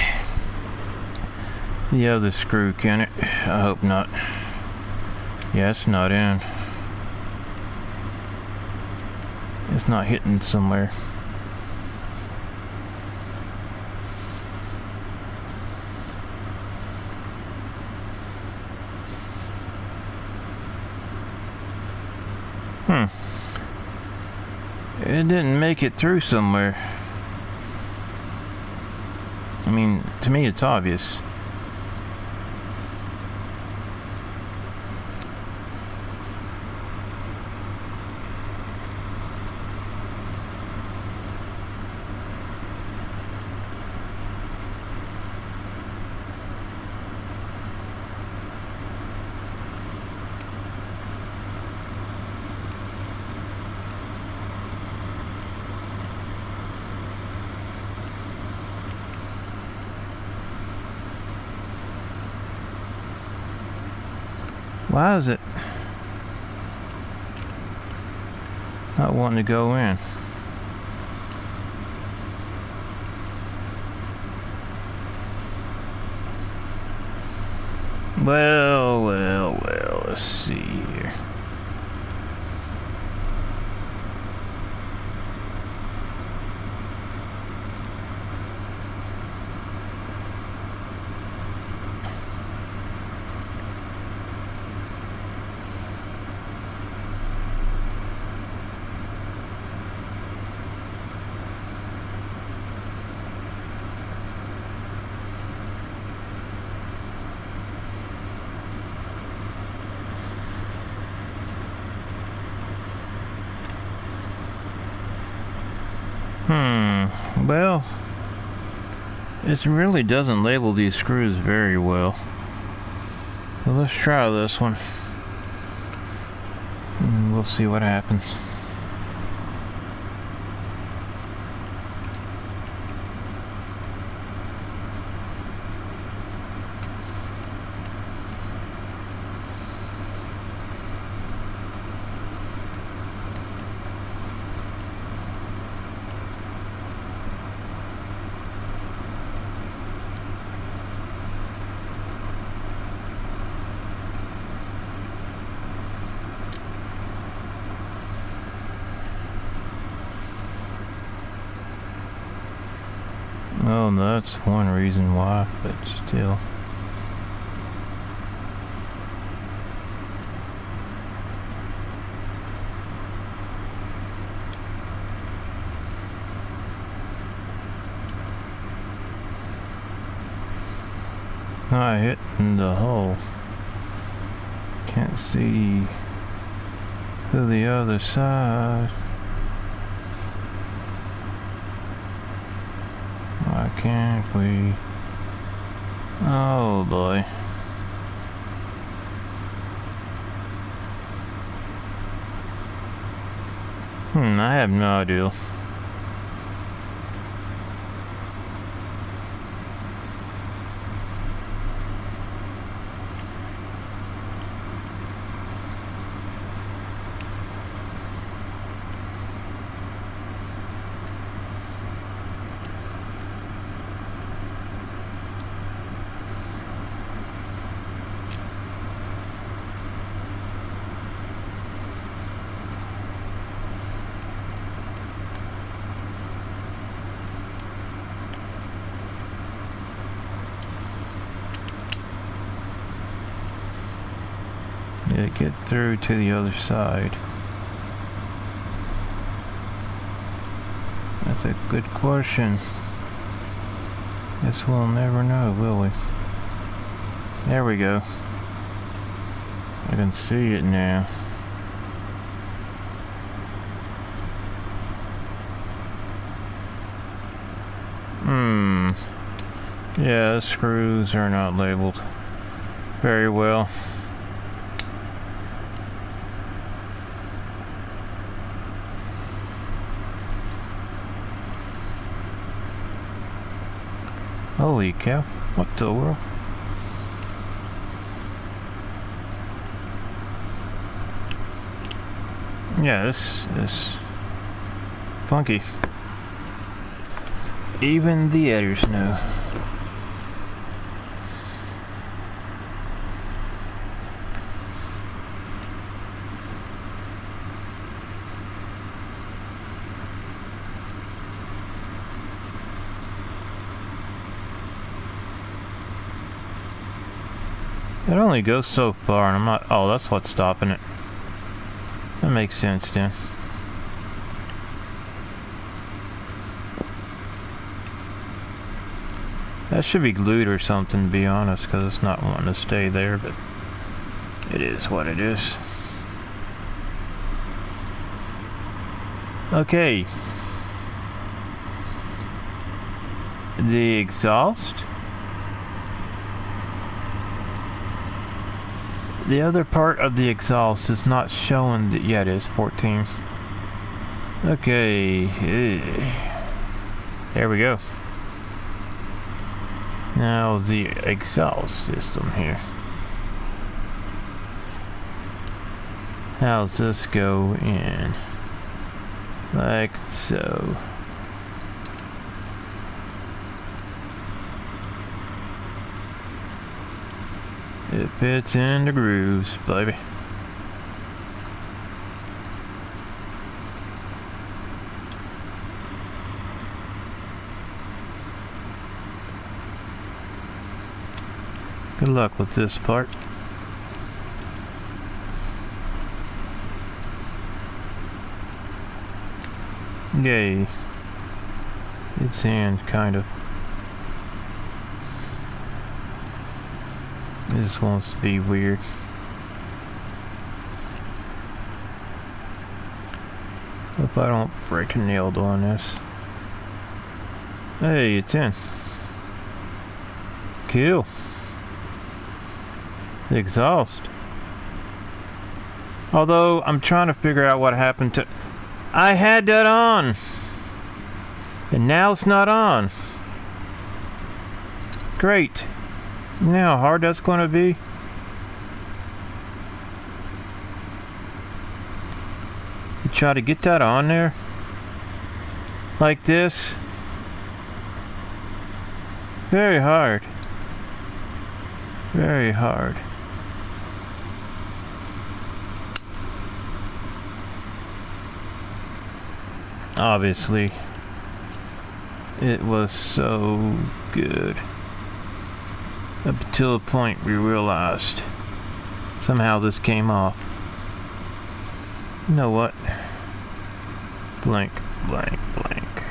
the other screw, can it? I hope not. Yeah, it's not in. It's not hitting somewhere. It didn't make it through somewhere. I mean, to me it's obvious. Why is it not wanting to go in? Well, let's see here. Well, it really doesn't label these screws very well. So let's try this one. And we'll see what happens. Oh, no, that's one reason why, but still. Not hitting the hole. Can't see to the other side. Why can't we? Oh boy. I have no idea. Yeah, get through to the other side. That's a good question. Guess we'll never know, will we? There we go. I can see it now. Yeah, the screws are not labeled very well. Holy cow, what the world? Yeah, this is funky. Even the editors know. It only goes so far, and I'm not. Oh, that's what's stopping it. That makes sense then. That should be glued or something, to be honest, because it's not wanting to stay there, but it is what it is. Okay. The exhaust. The other part of the exhaust is not showing that. Yeah, it is 14. Okay. There we go. Now the exhaust system here. How's this go in? Like so. It fits in the grooves, baby. Good luck with this part. Yay. It's in, kind of. It just wants to be weird. Hope I don't break a nail doing this. Hey, it's in. Cool. The exhaust. Although, I'm trying to figure out what happened to... I had that on! And now it's not on. Great. You know how hard that's going to be? You try to get that on there. Like this. Very hard. Very hard. Obviously, it was so good. Up until the point we realized somehow this came off. You know what? Blank, blank, blank.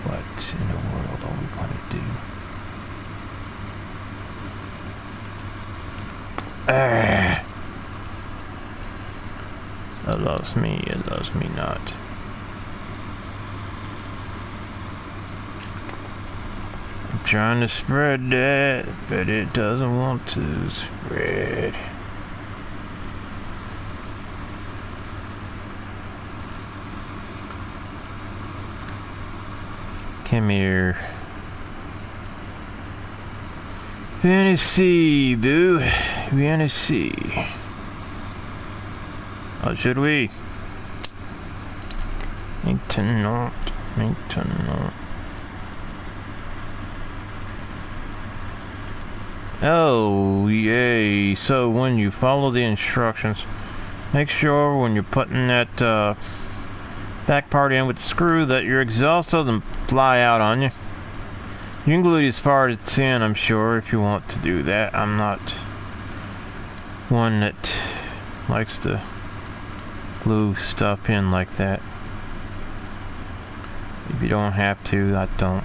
What in the world are we gonna do? It loves me, it loves me not. I'm trying to spread that, but it doesn't want to spread. Come here. Fantasy, boo. Fantasy. Or should we? Need to not. Need to not. Oh, yay. So when you follow the instructions, make sure when you're putting that back part in with the screw that your exhaust doesn't fly out on you. You can glue it as far as it's in, I'm sure, if you want to do that. I'm not one that likes to glue stuff in like that. If you don't have to, I don't.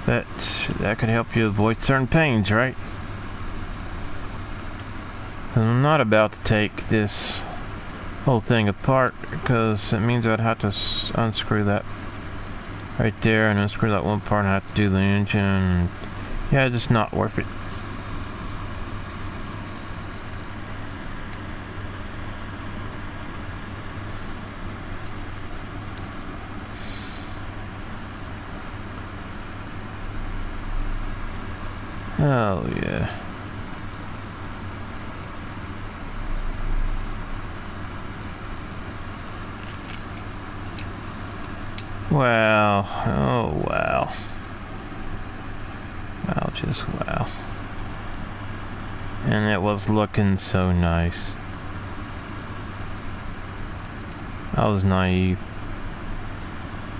That could help you avoid certain pains, right? I'm not about to take this whole thing apart because it means I'd have to unscrew that right there and unscrew that one part and have to do the engine. Yeah, just not worth it. Oh yeah. Wow. Oh wow. Wow, just wow. And it was looking so nice. I was naive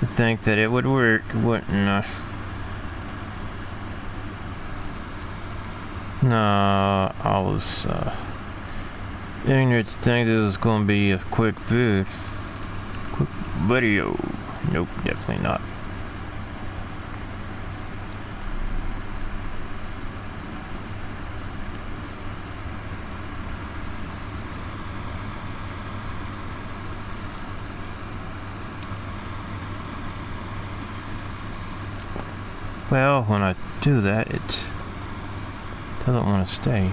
to think that it would work, wouldn't I? No, I was ignorant to think that it was going to be a quick video. Quick video. Nope, definitely not. Well, when I do that, it doesn't want to stay.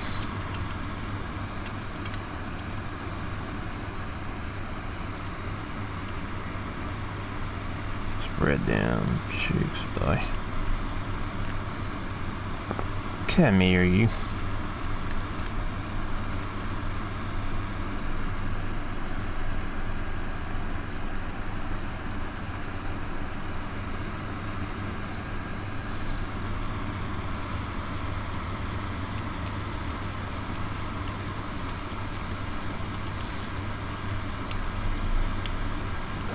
Spread down cheeks, boy. Come here, you.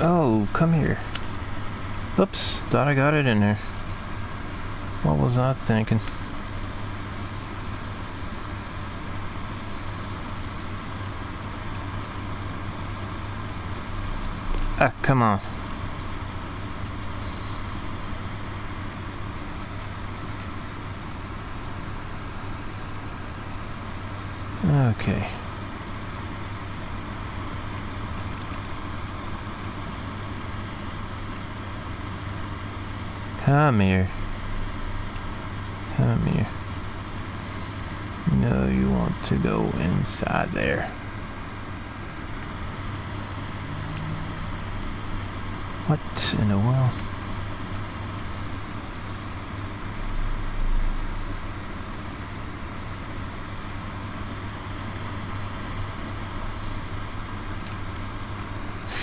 Oh, come here. Oops, thought I got it in there. What was I thinking? Ah, come on. Okay. Come here. Come here. No, you want to go inside there. What in the world?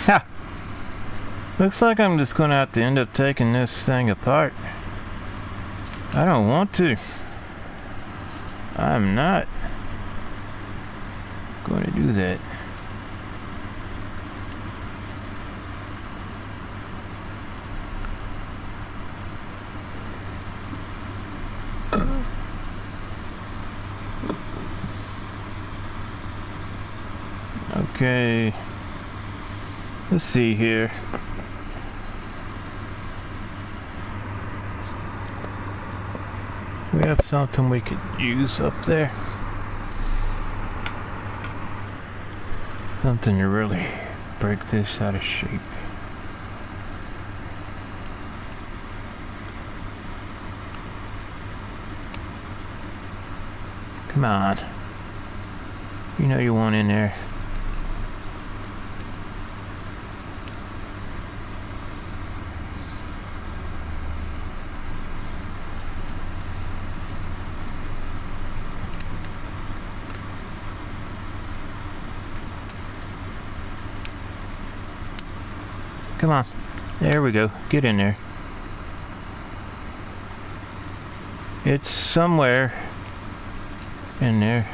Ha! Looks like I'm just gonna have to end up taking this thing apart. I don't want to. I'm not going to do that. Okay. Let's see here. We have something we could use up there. Something to really break this out of shape. Come on. You know you want in there. Come on. There we go. Get in there. It's somewhere in there.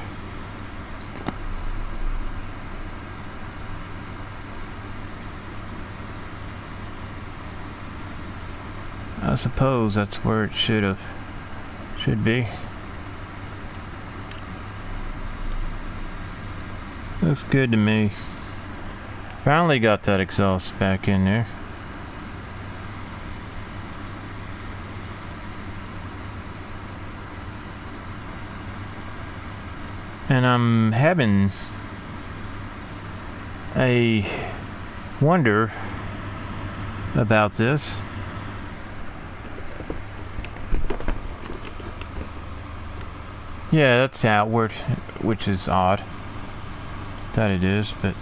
I suppose that's where it should be. Looks good to me. Finally got that exhaust back in there. And I'm having a wonder about this. Yeah, that's outward, which is odd that it is, but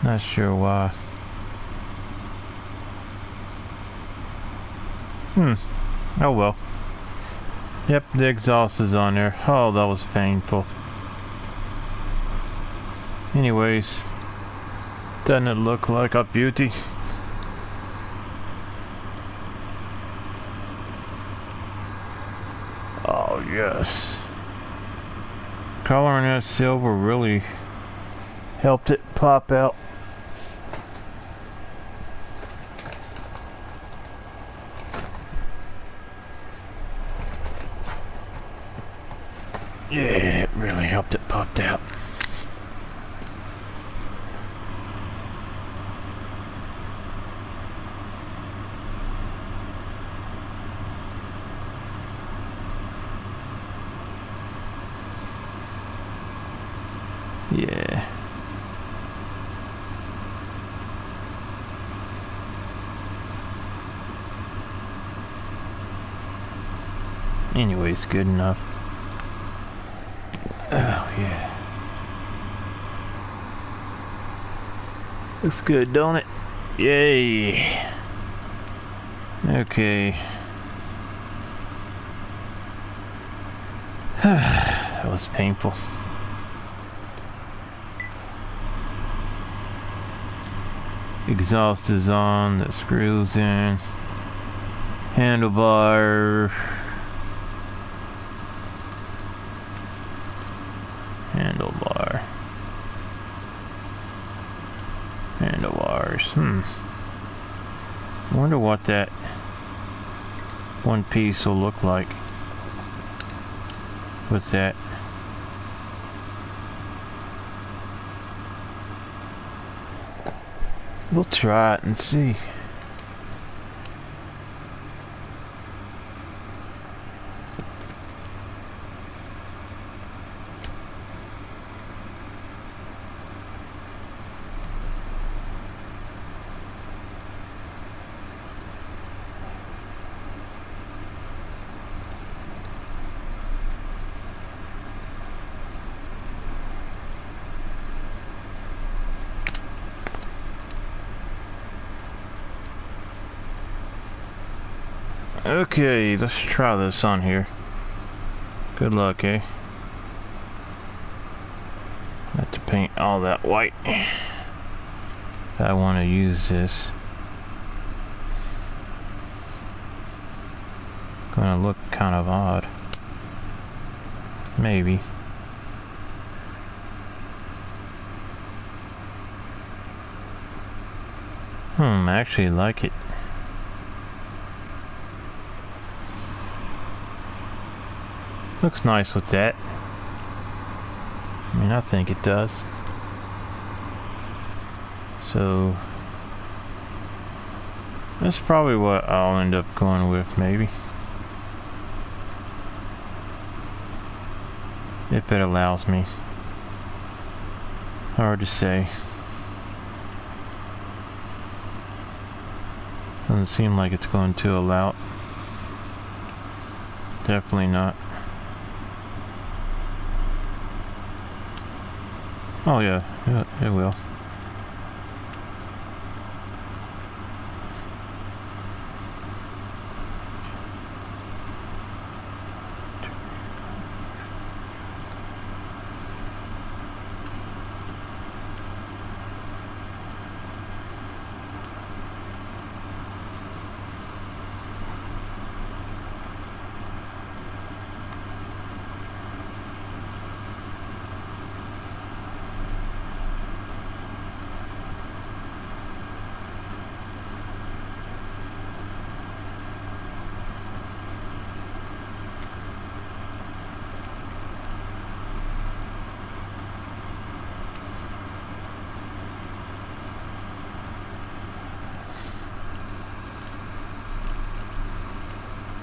not sure why. Oh well. Yep, the exhaust is on there. Oh, that was painful. Anyways, doesn't it look like a beauty? Oh yes. Coloring that silver really helped it pop out. Yeah, it really helped it pop out. Yeah. Anyways, good enough. Oh, yeah. Looks good, don't it? Yay. Okay. That was painful. Exhaust is on, the screws in. Handlebar. Handlebar. Handlebars. I wonder what that one piece will look like with that. We'll try it and see. Okay, let's try this on here. Good luck, eh? I have to paint all that white if I want to use this. Gonna look kind of odd. Maybe. I actually like it. Looks nice with that. I mean, I think it does. So that's probably what I'll end up going with, maybe. If it allows me. Hard to say. Doesn't seem like it's going to allow it. Definitely not. Oh yeah, it will.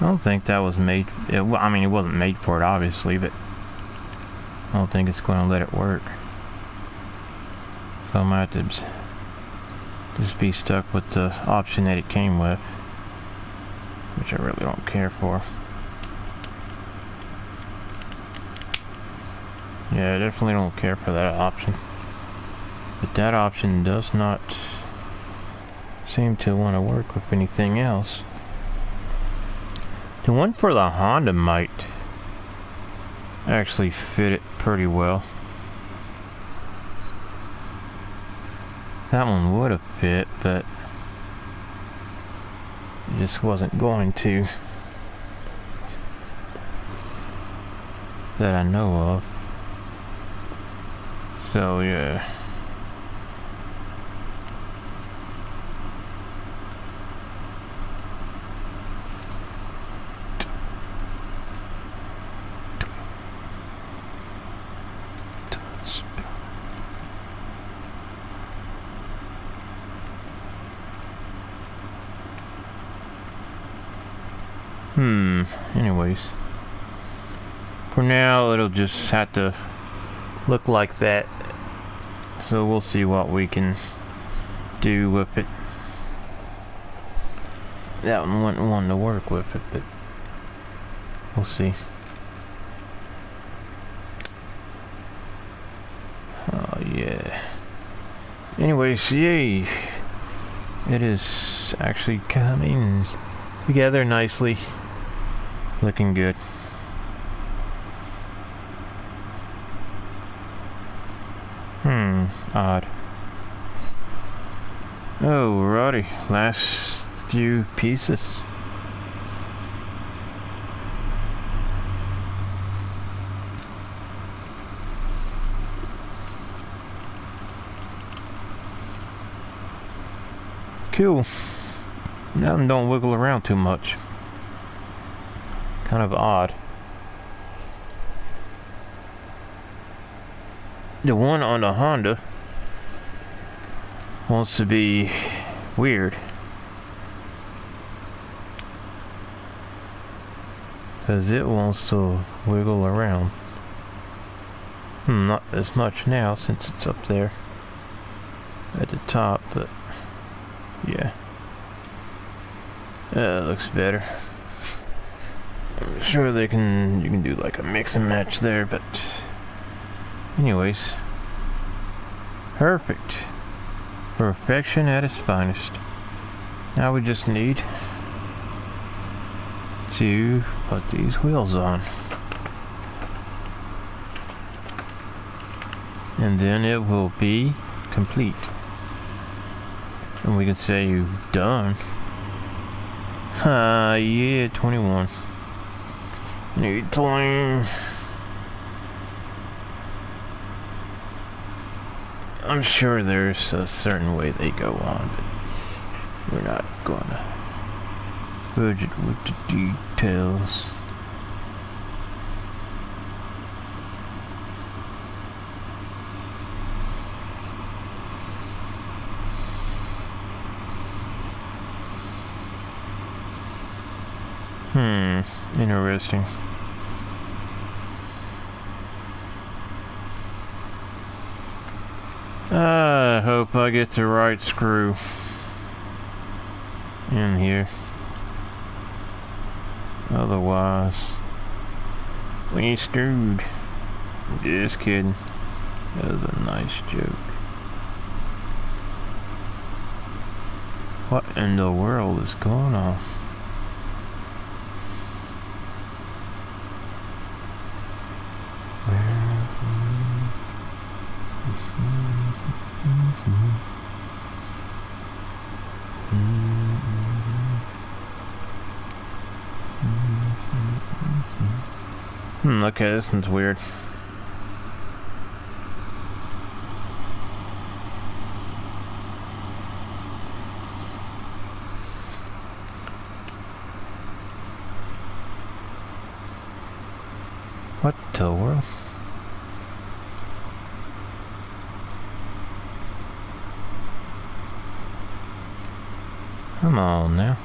I don't think that was made. I mean, it wasn't made for it, obviously, but I don't think it's going to let it work. So I might have to just be stuck with the option that it came with, which I really don't care for. Yeah, I definitely don't care for that option. But that option does not seem to want to work with anything else. The one for the Honda might actually fit it pretty well. That one would have fit, but it just wasn't going to. That I know of. So yeah. Anyways, for now it'll just have to look like that, so we'll see what we can do with it. That one wouldn't want to work with it, but we'll see. Oh yeah. Anyways, yay, it is actually coming together nicely. Looking good. Odd. Alrighty, last few pieces. Cool. Now don't wiggle around too much. Kind of odd. The one on the Honda wants to be weird, because it wants to wiggle around. Not as much now since it's up there at the top, but yeah. Looks better. I'm sure you can do like a mix and match there, but anyways, perfect. Perfection at its finest. Now we just need to put these wheels on. And then it will be complete. And we can say done. Yeah, 21. Need 20. I'm sure there's a certain way they go on, but we're not gonna budget with the details. Interesting. I hope I get the right screw in here. Otherwise, we ain't screwed. Just kidding. That was a nice joke. What in the world is going on? Okay, this one's weird. What the world? Come on now.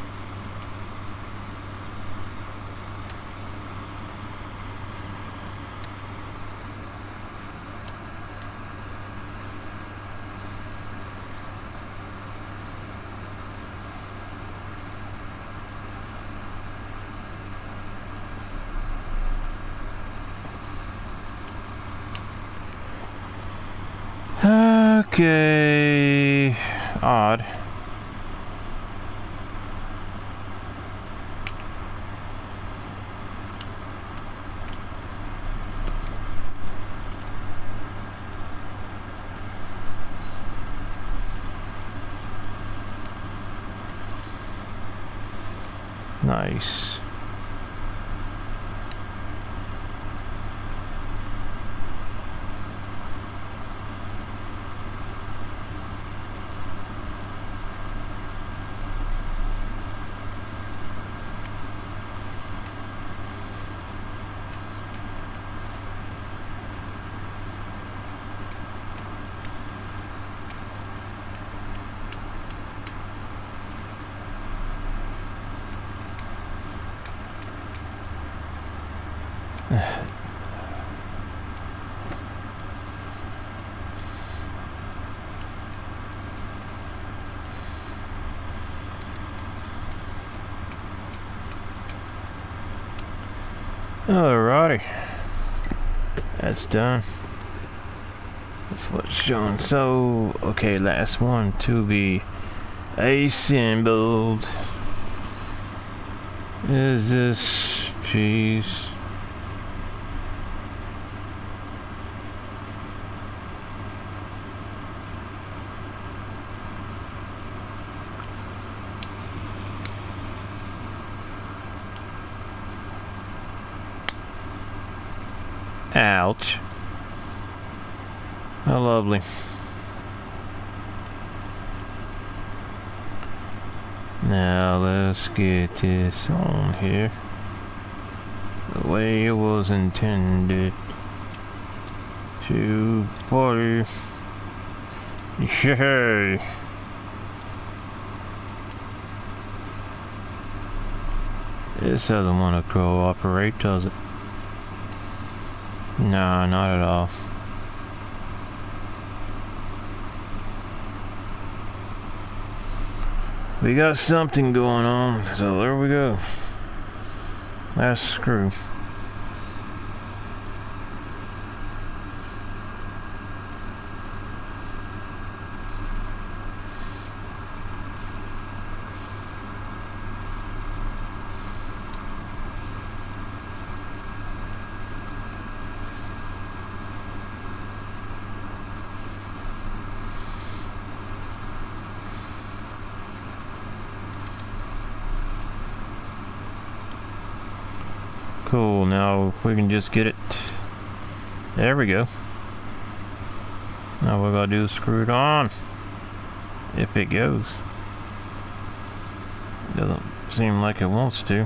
Okay, odd. Nice. Alrighty, that's done. That's what's shown. So, okay, last one to be assembled is this piece. Ouch. How lovely. Now let's get this on here the way it was intended to play. Yay! This doesn't want to cooperate, does it? No, not at all. We got something going on, so there we go. Last screw. Cool, now if we can just get it. There we go. Now what we gotta do is screw it on. If it goes. Doesn't seem like it wants to.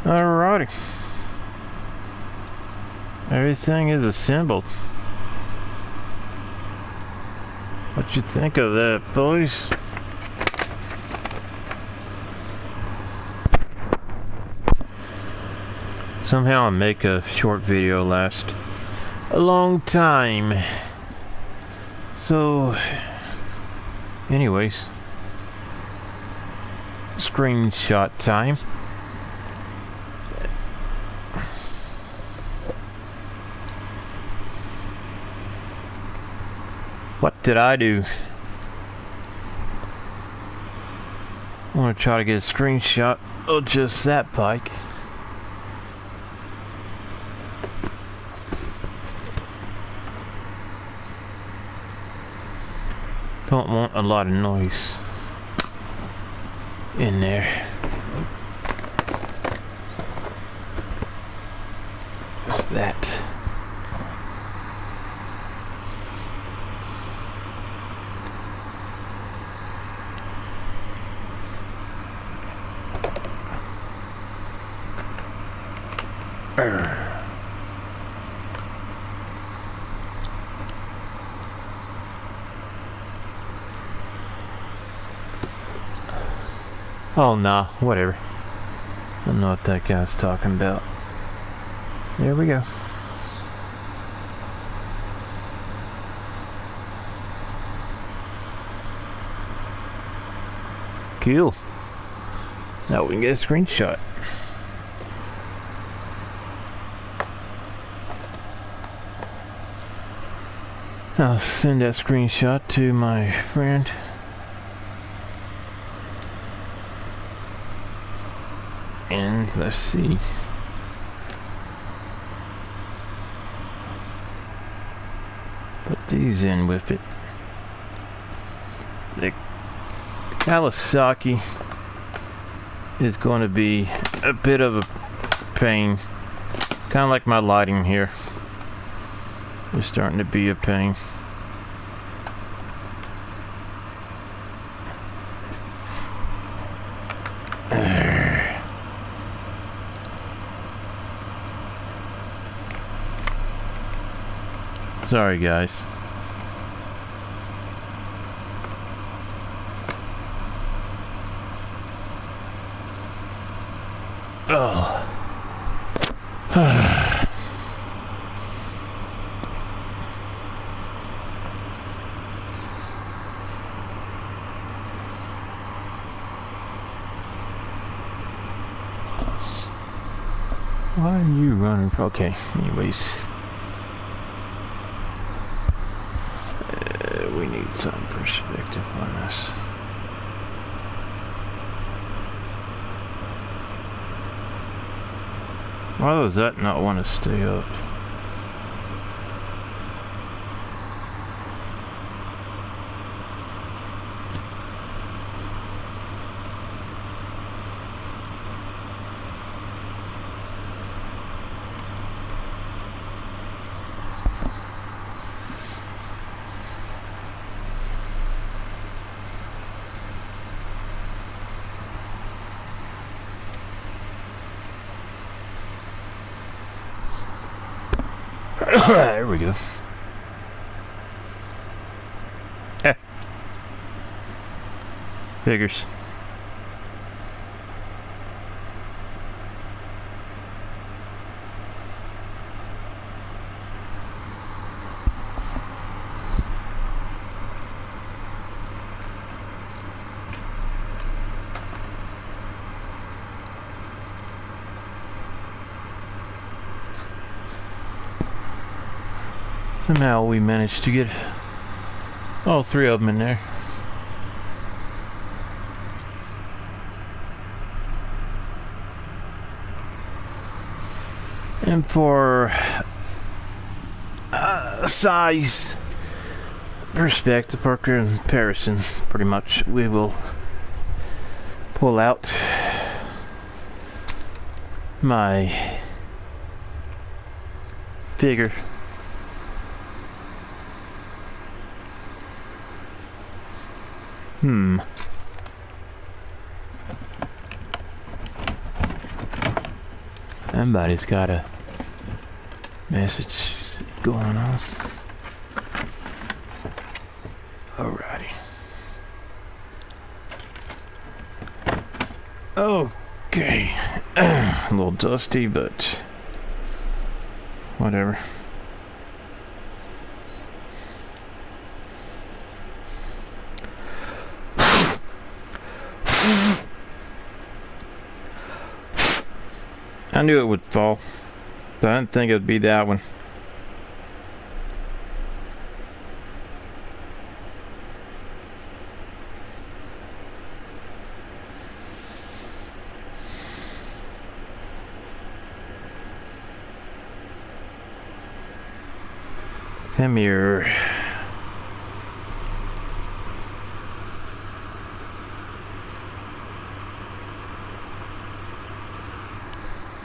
Alrighty. Everything is assembled. What you think of that, boys? Somehow I make a short video last a long time. So, anyways, screenshot time. What did I do? I'm gonna try to get a screenshot of just that bike. Don't want a lot of noise in there. Just that. Oh, nah, whatever. I don't know what that guy's talking about. There we go. Cool. Now we can get a screenshot. I'll send that screenshot to my friend. And let's see. Put these in with it. The Kawasaki is going to be a bit of a pain. Kind of like my lighting here. It's starting to be a pain. Sorry, guys. Oh. Why are you running? Okay, anyways. We need some perspective on this. Why does that not want to stay up? There we go. Figures. Somehow we managed to get all three of them in there. And for size perspective or comparison, pretty much we will pull out my figure. Somebody's got a message going on. Alrighty. Okay. A little dusty, but whatever. I knew it would fall, but I didn't think it would be that one. Come here.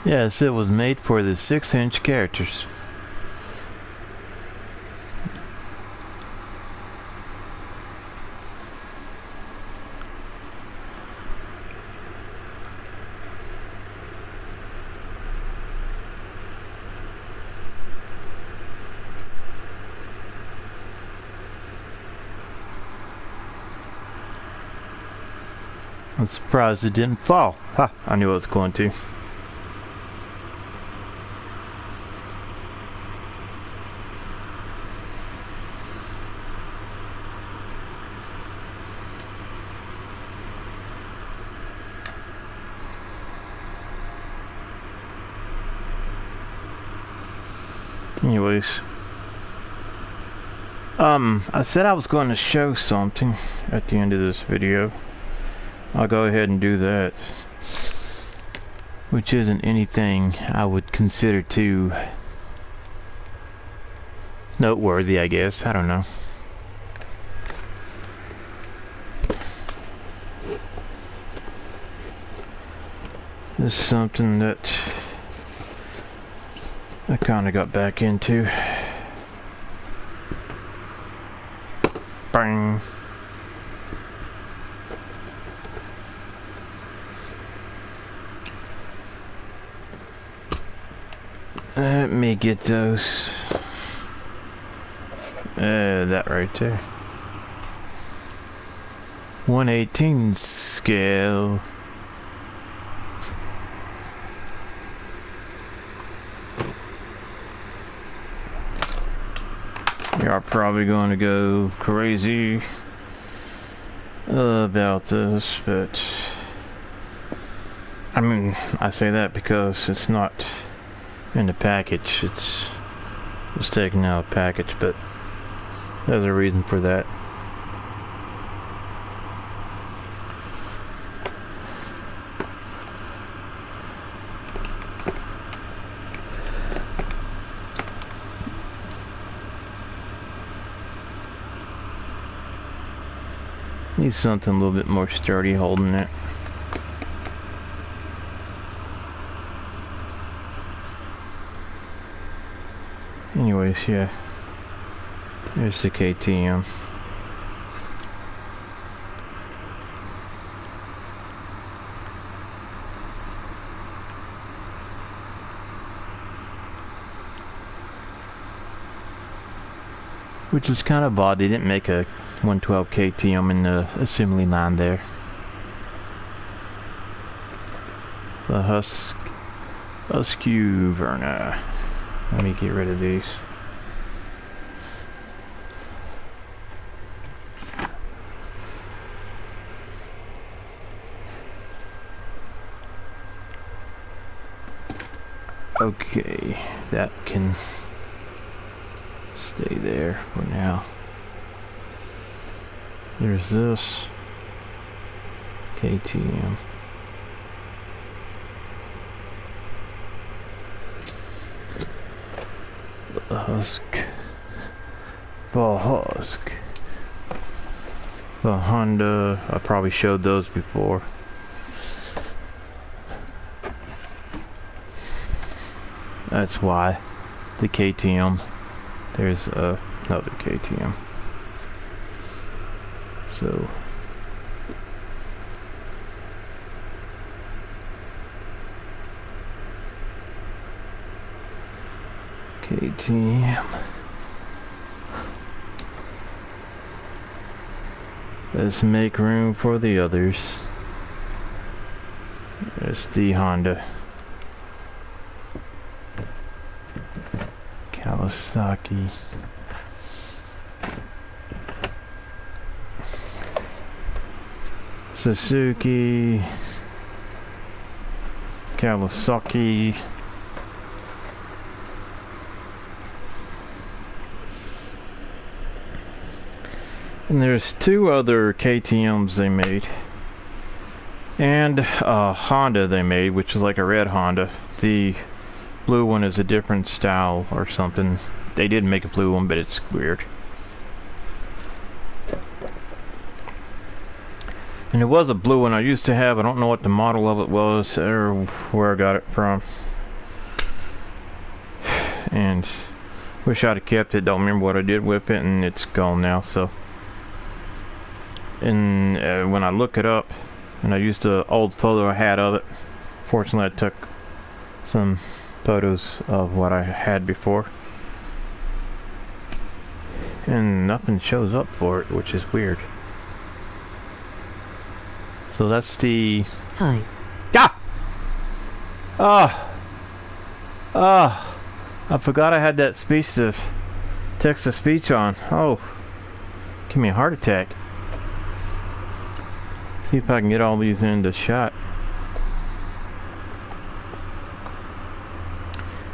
Yes, it was made for the 6-inch characters. I'm surprised it didn't fall. Ha! I knew it was going to. Anyways, I said I was going to show something at the end of this video. I'll go ahead and do that, which isn't anything I would consider too noteworthy, I guess. I don't know. This is something that I kind of got back into. Bang. Let me get those. That right there. 1/18 scale. You're probably going to go crazy about this, but I mean, I say that because it's not in the package. It's taken out of the package, but there's a reason for that. Need something a little bit more sturdy holding it. Anyways, yeah. There's the KTM. Which is kind of odd, they didn't make a 112 KTM in the assembly line there. The Husqvarna. Let me get rid of these. Okay, that can stay there for now. There's this KTM. The Husk. The Husk. The Honda. I probably showed those before. That's why. The KTM. There's another KTM. So KTM. Let's make room for the others. There's the Honda. Kawasaki. Suzuki. Kawasaki. And there's two other KTMs they made. And a Honda they made, which is like a red Honda. The blue one is a different style or something. They did make a blue one, but it's weird. And it was a blue one I used to have. I don't know what the model of it was or where I got it from. And wish I'd have kept it. Don't remember what I did with it, and it's gone now. So, and when I look it up, and I used the old photo I had of it. Fortunately, I took some photos of what I had before, and nothing shows up for it, which is weird. So that's the... Hi. I forgot I had that speech to text to speech on. Oh, give me a heart attack. See if I can get all these into shot.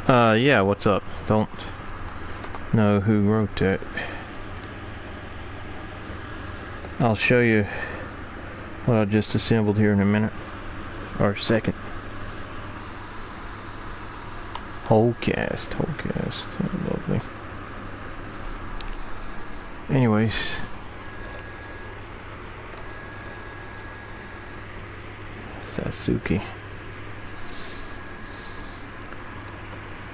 Yeah, what's up? Don't know who wrote that. I'll show you what I just assembled here in a minute. Or a second. Whole cast. Oh, lovely. Anyways. Sasuke.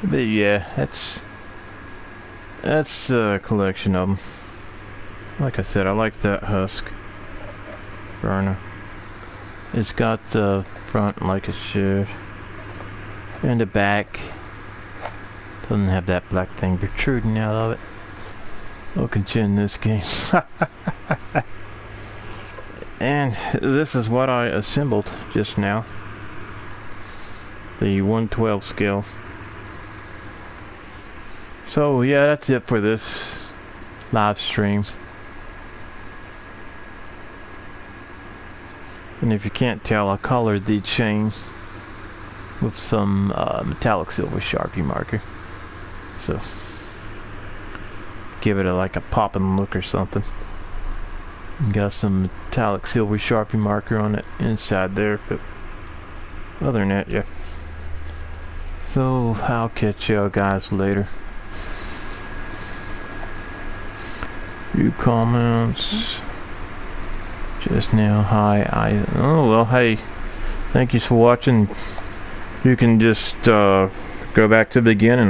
But yeah, that's a collection of them. Like I said, I like that Husqvarna. It's got the front like it should, and the back doesn't have that black thing protruding out of it. Looking chin in this game. And this is what I assembled just now. The 1/12 scale. So yeah, that's it for this live stream. And if you can't tell, I colored the chain with some metallic silver Sharpie marker. So give it like a poppin' look or something. Got some metallic silver Sharpie marker on it inside there, but other than that, yeah. So I'll catch y'all guys later. Few comments just now. Hi, oh well, hey, thank you for watching. You can just go back to the beginning.